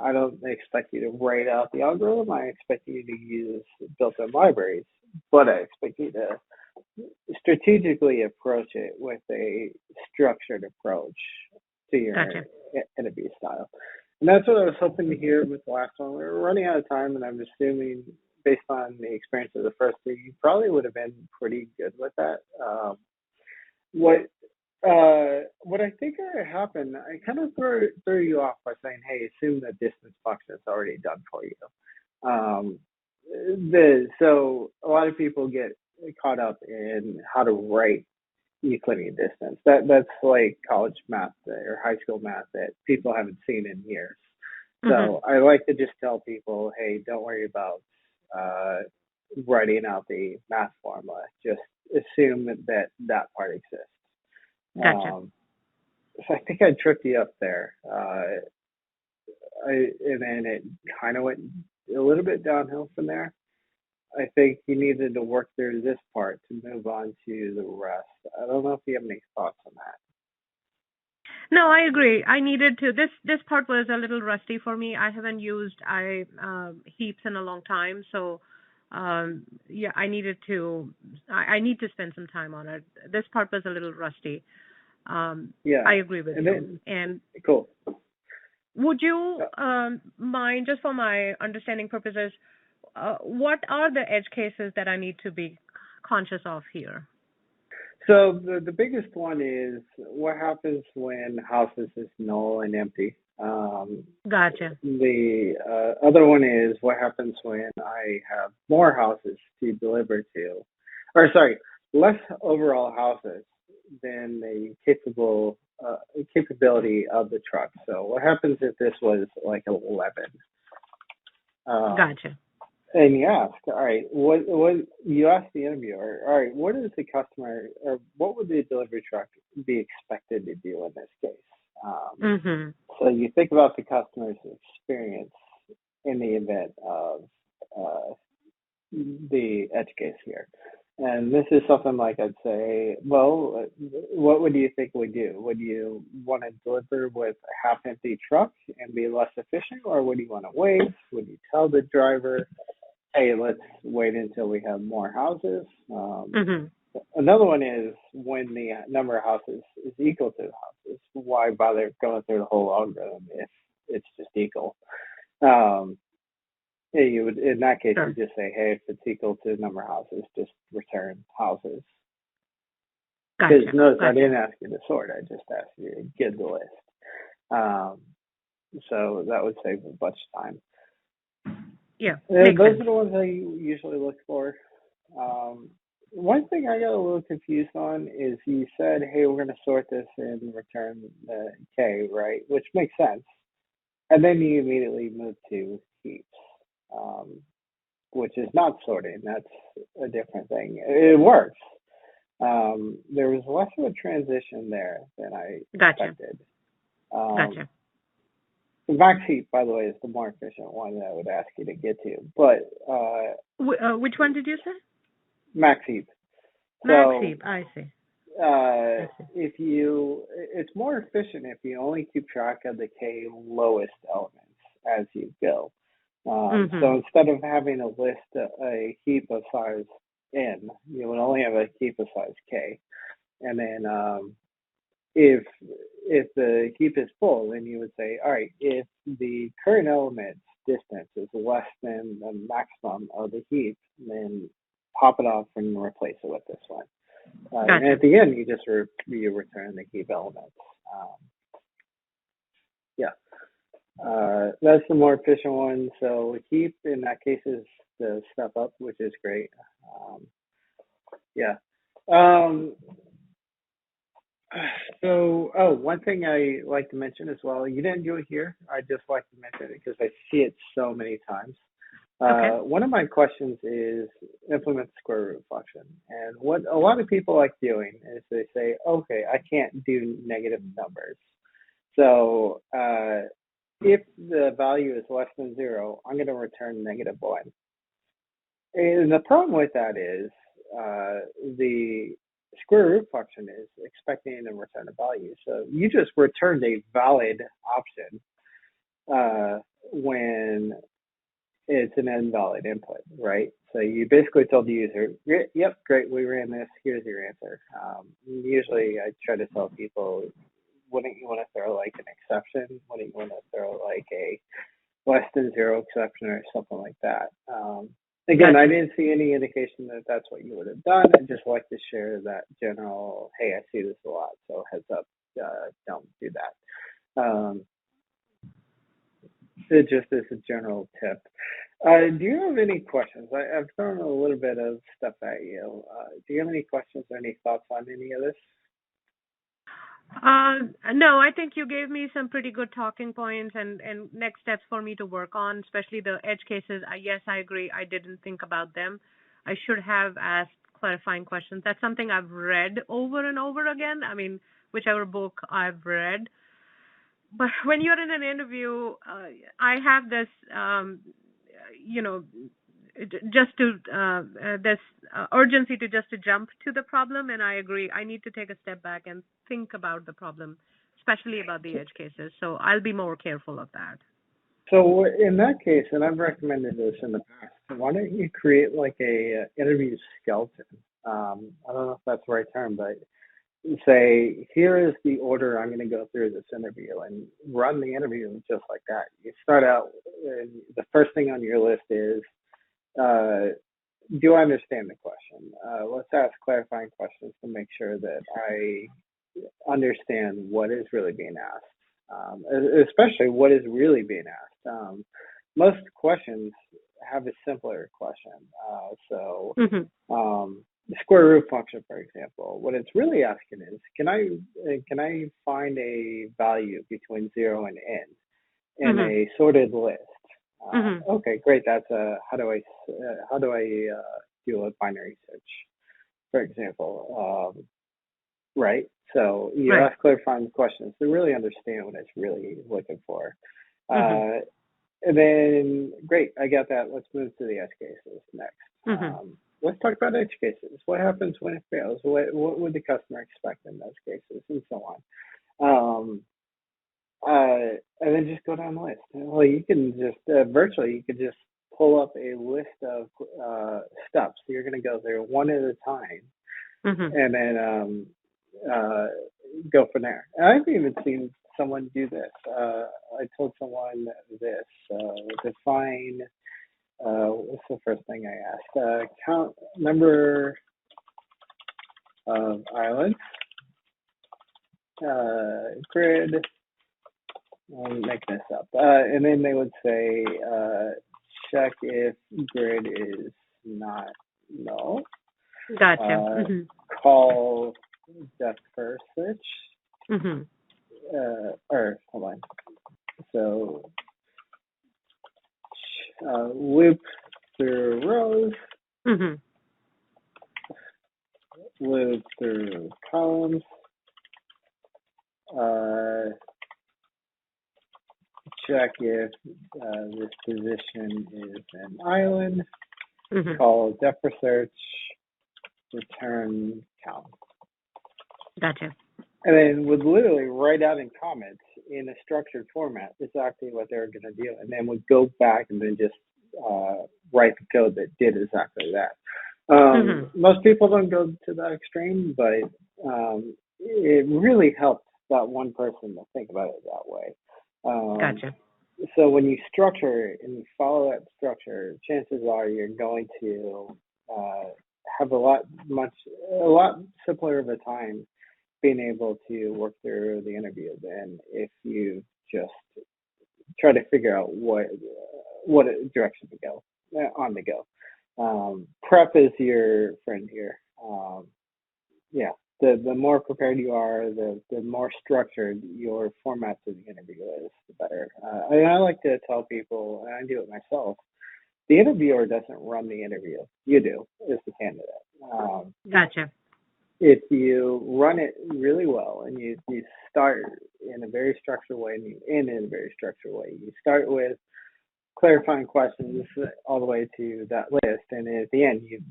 I don't expect you to write out the algorithm. I expect you to use built-in libraries, but I expect you to strategically approach it with a structured approach to your Gotcha. interview style. And that's what I was hoping to hear with the last one. We were running out of time, and I'm assuming based on the experience of the first two, you probably would have been pretty good with that. What what I think happened, I kind of threw you off by saying, "Hey, assume the distance function is already done for you." Um, so a lot of people get caught up in how to write Euclidean distance. That's like college math or high school math that people haven't seen in years. Mm-hmm. So I like to just tell people, "Hey, don't worry about uh, writing out the math formula. Just assume that part exists." Gotcha. So I think I tripped you up there. And then it kind of went a little bit downhill from there. I think you needed to work through this part to move on to the rest. I don't know if you have any thoughts on that. No, I agree. I needed to. This part was a little rusty for me. I haven't used I heaps in a long time, so yeah, I needed to. I need to spend some time on it. This part was a little rusty. Yeah, I agree with and you. then And cool. would you Yeah. mind, just for my understanding purposes, what are the edge cases that I need to be conscious of here? So the biggest one is what happens when houses is null and empty. Gotcha. The other one is what happens when I have more houses to deliver to, or sorry, less overall houses than the capability of the truck. So what happens if this was like 11? Um, Gotcha. and you ask, all right, what you ask the interviewer, all right, what is the customer or what would the delivery truck be expected to do in this case? Um, Mhm. so you think about the customer's experience in the event of uh, the edge case here. And this is something like I'd say, well, what would you think we do? Would you want to deliver with a half empty truck and be less efficient, or would you want to wait? Would you tell the driver, hey, let's wait until we have more houses? Mhm. Another one is when the number of houses is equal to the houses. Why bother going through the whole algorithm if it's just equal? Um, yeah, you would in that case you Sure. just say, hey, if it's equal to the number of houses, just return houses. Because Gotcha. notice I Gotcha. didn't ask you to sort; I just asked you to give the list. Um, so that would save a bunch of time. Yeah, makes Those sense. are the ones I usually look for. Um, one thing I got a little confused on is you said, hey, we're going to sort this and return the K, right? Which makes sense. And then you immediately move to heaps, um, which is not sorting. That's a different thing. It works. There was less of a transition there than I Gotcha. expected. Um, Gotcha. Max heap, by the way, is the more efficient one that I would ask you to get to. But Which one did you say? max heap. Max So heap. I see. uh, I see. if you, it's more efficient if you only keep track of the K lowest elements as you go. So Mhm. instead of having a list, a heap of size n, you would only have a heap of size k. And then if the heap is full, then you would say, all right, if the current element's distance is less than the maximum of the heap, then pop it off and replace it with this one. And at Gotcha. the end, you just you return the heap elements. Um, yeah, that's the more efficient one. So heap in that case is the step up, which is great. Um, yeah. Um, So, one thing I like to mention as well, you didn't do it here. I just like to mention it because I see it so many times. Okay. One of my questions is implement the square root function. And what a lot of people like doing is they say, okay, I can't do negative numbers. So, if the value is less than zero, I'm going to return -1. And the problem with that is the square root function is expecting a return a value. So you just returned a valid option when it's an invalid input, right? So you basically told the user, yep, great, we ran this, here's your answer. Usually I try to tell people, wouldn't you want to throw like an exception? Wouldn't you want to throw like a less than zero exception or something like that? Again, I Gotcha. didn't see any indication that that's what you would have done. I'd just like to share that general, hey, I see this a lot, so heads up, don't do that. It just is a general tip. Do you have any questions? I've thrown a little bit of stuff at you. Do you have any questions or any thoughts on any of this? No, I think you gave me some pretty good talking points and next steps for me to work on, especially the edge cases. Yes, I agree. I didn't think about them. I should have asked clarifying questions. That's something I've read over and over again. I mean, whichever book I've read. But when you're in an interview, I have this, you know, just to this urgency to just to jump to the problem, and I agree. I need to take a step back and think about the problem, especially about the edge cases. So I'll be more careful of that. So in that case, and I've recommended this in the past, why don't you create like a interview skeleton? I don't know if that's the right term, but say, here is the order I'm going to go through this interview and run the interview just like that. You start out, the first thing on your list is, uh, do I understand the question? Let's ask clarifying questions to make sure that I understand what is really being asked, especially what is really being asked. Most questions have a simpler question. Mhm. The square root function, for example, what it's really asking is, can I find a value between 0 and n in Mhm. a sorted list? Mhm. Okay, great. That's a how do I do a binary search, for example, right? So you Right. ask clarifying questions to really understand what it's really looking for. Mhm. Uh, and then, great, I got that. Let's move to the edge cases next. Mhm. Let's talk about edge cases. What happens when it fails? What would the customer expect in those cases, and so on. And then just go down the list. Well, you can just virtually, you could just pull up a list of steps. You're going to go there one at a time, Mhm. and then uh, go from there. And I've even seen someone do this. I told someone this: define. What's the first thing I asked? Count number of islands, grid. I'm making this up. And then they would say, check if grid is not null. Gotcha. Uh, Mhm. call depth first search. Mhm. Or hold on. So loop through rows, Mhm. loop through columns. Uh, check if this position is an island. Mhm. Call depth search. Return count. Gotcha. And then would literally write out in comments in a structured format exactly what they're going to do, and then would go back and then just write the code that did exactly that. Mhm. Most people don't go to that extreme, but it really helps that one person to think about it that way. Um, Gotcha. so when you structure and you follow that structure, chances are you're going to uh, have a lot simpler of a time being able to work through the interview than if you just try to figure out what direction to go on the go. Prep is your friend here. Yeah. the more prepared you are, the more structured your format of the interview is, the better. I like to tell people, and I do it myself, the interviewer doesn't run the interview. You do, as the candidate. Gotcha. If you run it really well and you start in a very structured way and you end in a very structured way, you start with clarifying questions all the way to that list, and at the end you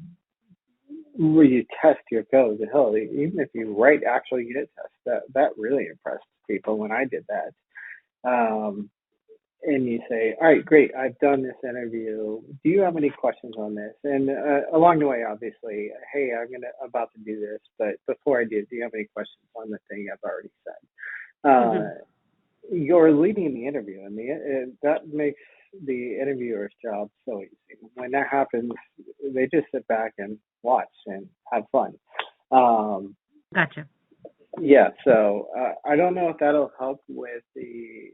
test your code. Hell, even if you write actual unit tests, that really impressed people when I did that. And you say, all right, great, I've done this interview. Do you have any questions on this? And along the way, obviously, hey, about to do this, but before I do you have any questions on the thing I've already said? You're leading the interview, and that makes the interviewer's job so easy. When that happens, they just sit back and watch and have fun. Gotcha. Yeah, so I don't know if that'll help with the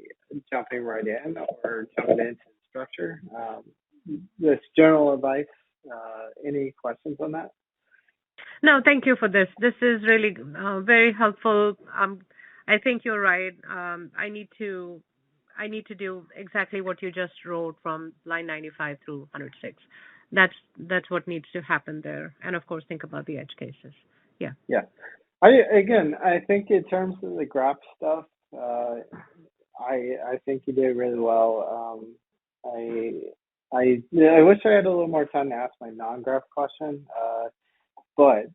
jumping right in or jumping into the structure. This general advice. Any questions on that? No, thank you for this. This is really very helpful. I think you're right. I need to do exactly what you just wrote from line 95 through 106. That's what needs to happen there, and of course, think about the edge cases. Yeah. Yeah. I think in terms of the graph stuff, I think you did really well. I wish I had a little more time to ask my non-graph question, but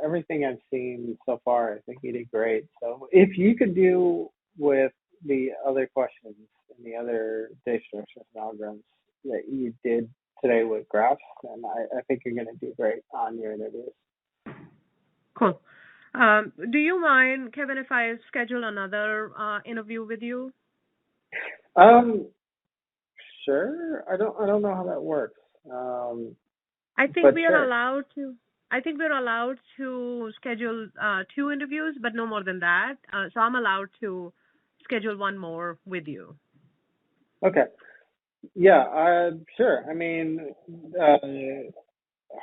everything I've seen so far, I think you did great. So if you could do with the other questions and the other data structures and algorithms that you did today with graphs, then I think you're going to do great on your interviews. Cool. Do you mind, Kevin, if I schedule another interview with you? Sure. I don't know how that works. I think we are sure. allowed to. I think we're allowed to schedule 2 interviews, but no more than that. So I'm allowed to schedule one more with you. Okay. Yeah. Sure. I mean, I'll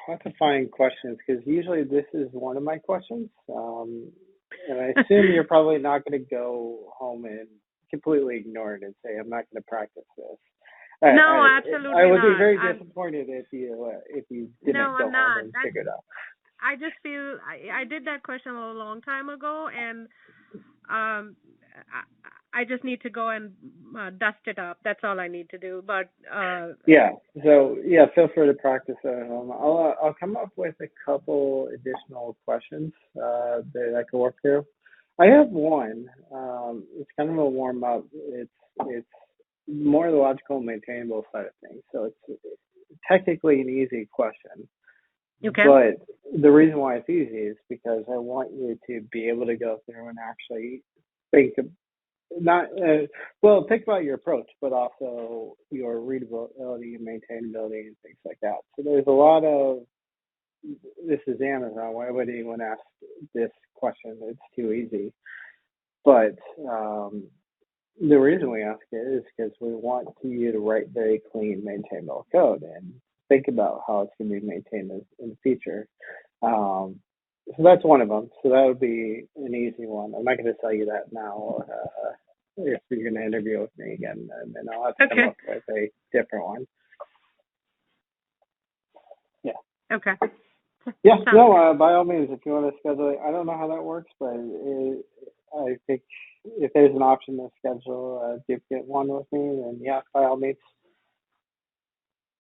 have to find questions because usually this is one of my questions. And I assume you're probably not going to go home and completely ignore it and say, I'm not going to practice this. No, absolutely not. I would be very disappointed if you didn't No, go I'm not. home and figure it out. I just feel I did that question a long time ago, and I just need to go and dust it up. That's all I need to do. But yeah, so yeah, feel free to practice at home. I'll come up with a couple additional questions that I can work through. I have one. It's kind of a warm up. It's more the logical and maintainable side of things. So it's technically an easy question. Okay. But the reason why it's easy is because I want you to be able to go through and actually think think about your approach, but also your readability and maintainability and things like that. So there's a lot of, this is Amazon, why would anyone ask this question? It's too easy. But the reason we ask it is because we want you to write very clean, maintainable code and think about how it's going to be maintained in the future. So that's one of them. So that would be an easy one. I'm not going to tell you that now if you're going to interview with me again, and then I'll have to come up with a different one. Yeah. Okay. Yeah. No. By all means, if you want to schedule it, I don't know how that works, but I think if there's an option to schedule a duplicate one with me, then yeah, by all means.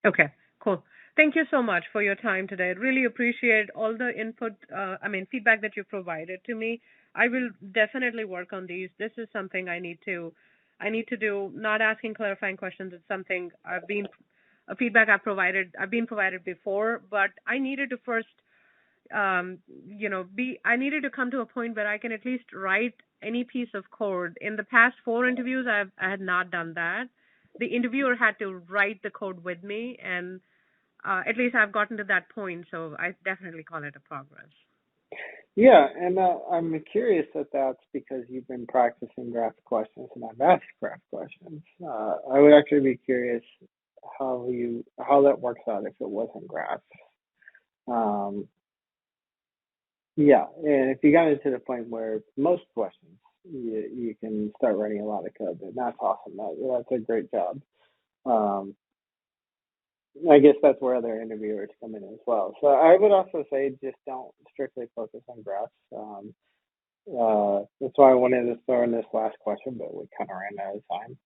Okay. Cool. Thank you so much for your time today. Really appreciate all the input, feedback that you provided to me. I will definitely work on these. This is something I need to do. Not asking clarifying questions is something feedback I've been provided before, but I needed to first, I needed to come to a point where I can at least write any piece of code. In the past 4 interviews, I had not done that. The interviewer had to write the code with me, and at least I've gotten to that point, so I definitely call it a progress. Yeah, and I'm curious that that's because you've been practicing graph questions, and I've asked graph questions. I would actually be curious how that works out if it wasn't graph. Yeah, and if you got it to the point where most questions you can start writing a lot of code, then that's awesome. That's a great job. Um, I guess that's where other interviewers come in as well. So I would also say just don't strictly focus on graphs. That's why I wanted to throw in this last question, but we kind of ran out of time.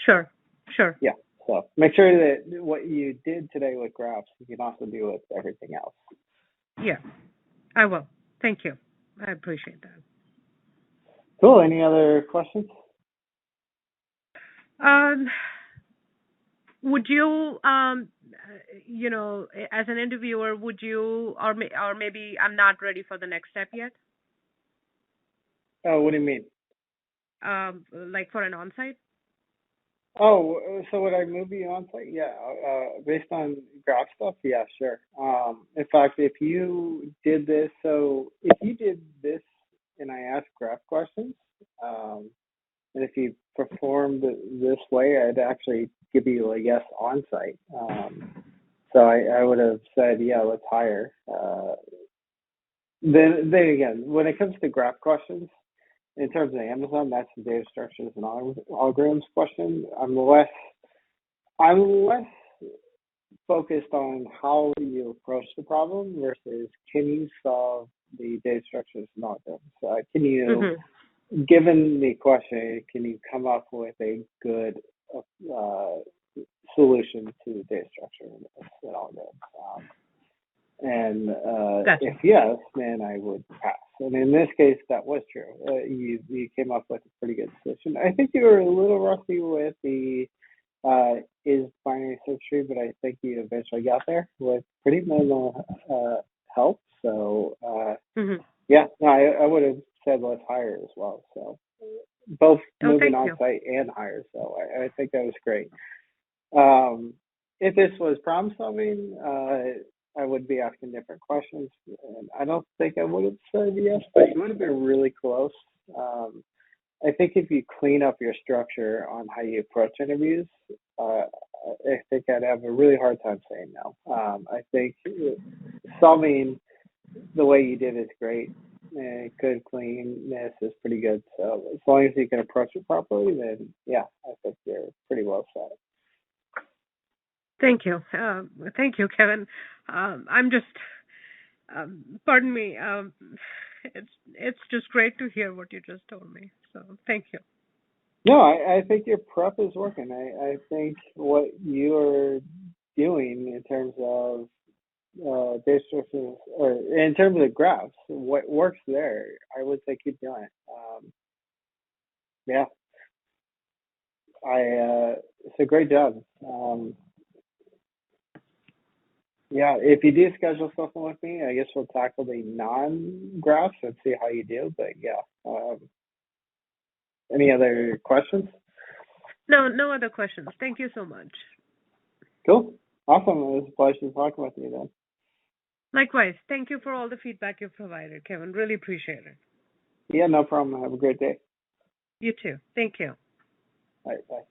Sure, sure. Yeah, so make sure that what you did today with graphs, you can also do with everything else. Yeah, I will. Thank you. I appreciate that. Cool. Any other questions? Um, would you, as an interviewer, would you, or maybe I'm not ready for the next step yet? Oh, what do you mean? Like for an on-site? Oh, so would I move you on site? Yeah, based on graph stuff, yeah, sure. In fact, if you did this, so if you did this and I asked graph questions, and if you performed this way, I'd actually give you a yes on site. So I would have said, yeah, let's hire. Then again, when it comes to graph questions, in terms of Amazon, that's the data structures and algorithms question. I'm less focused on how you approach the problem versus can you solve the data structures and algorithms. Can you, Mm-hmm. given the question, can you come up with a good uh, solution to the data structure and algorithms? If Gotcha. yes, then I would pass. And in this case, that was true. You came up with a pretty good solution. I think you were a little rusty with the is binary search tree, but I think you eventually got there with pretty minimal help. So Mm-hmm. yeah, no, I would have said let's hire as well. So both Oh, moving thank on you. site and hire. So I think that was great. Um, if this was problem solving, I would be asking different questions, and I don't think I would have said yes, but you would have been really close. Um, I think if you clean up your structure on how you approach interviews, I think I'd have a really hard time saying no. I think solving the way you did is great, and good cleanness is pretty good. So as long as you can approach it properly, then yeah, I think you're pretty well set. Thank you. Thank you, Kevin. I'm just, pardon me. It's just great to hear what you just told me. So thank you. No, I think your prep is working. I think what you're doing in terms of data structures or in terms of graphs, what works there, I would say keep doing it. Yeah, it's a great job. Yeah, if you do schedule something with me, I guess we'll tackle the non-graphs and see how you do. But yeah, any other questions? No, no other questions. Thank you so much. Cool, awesome. It was a pleasure talking with you then. Likewise, thank you for all the feedback you've provided, Kevin. Really appreciate it. Yeah, no problem. Have a great day. You too. Thank you. All right, bye.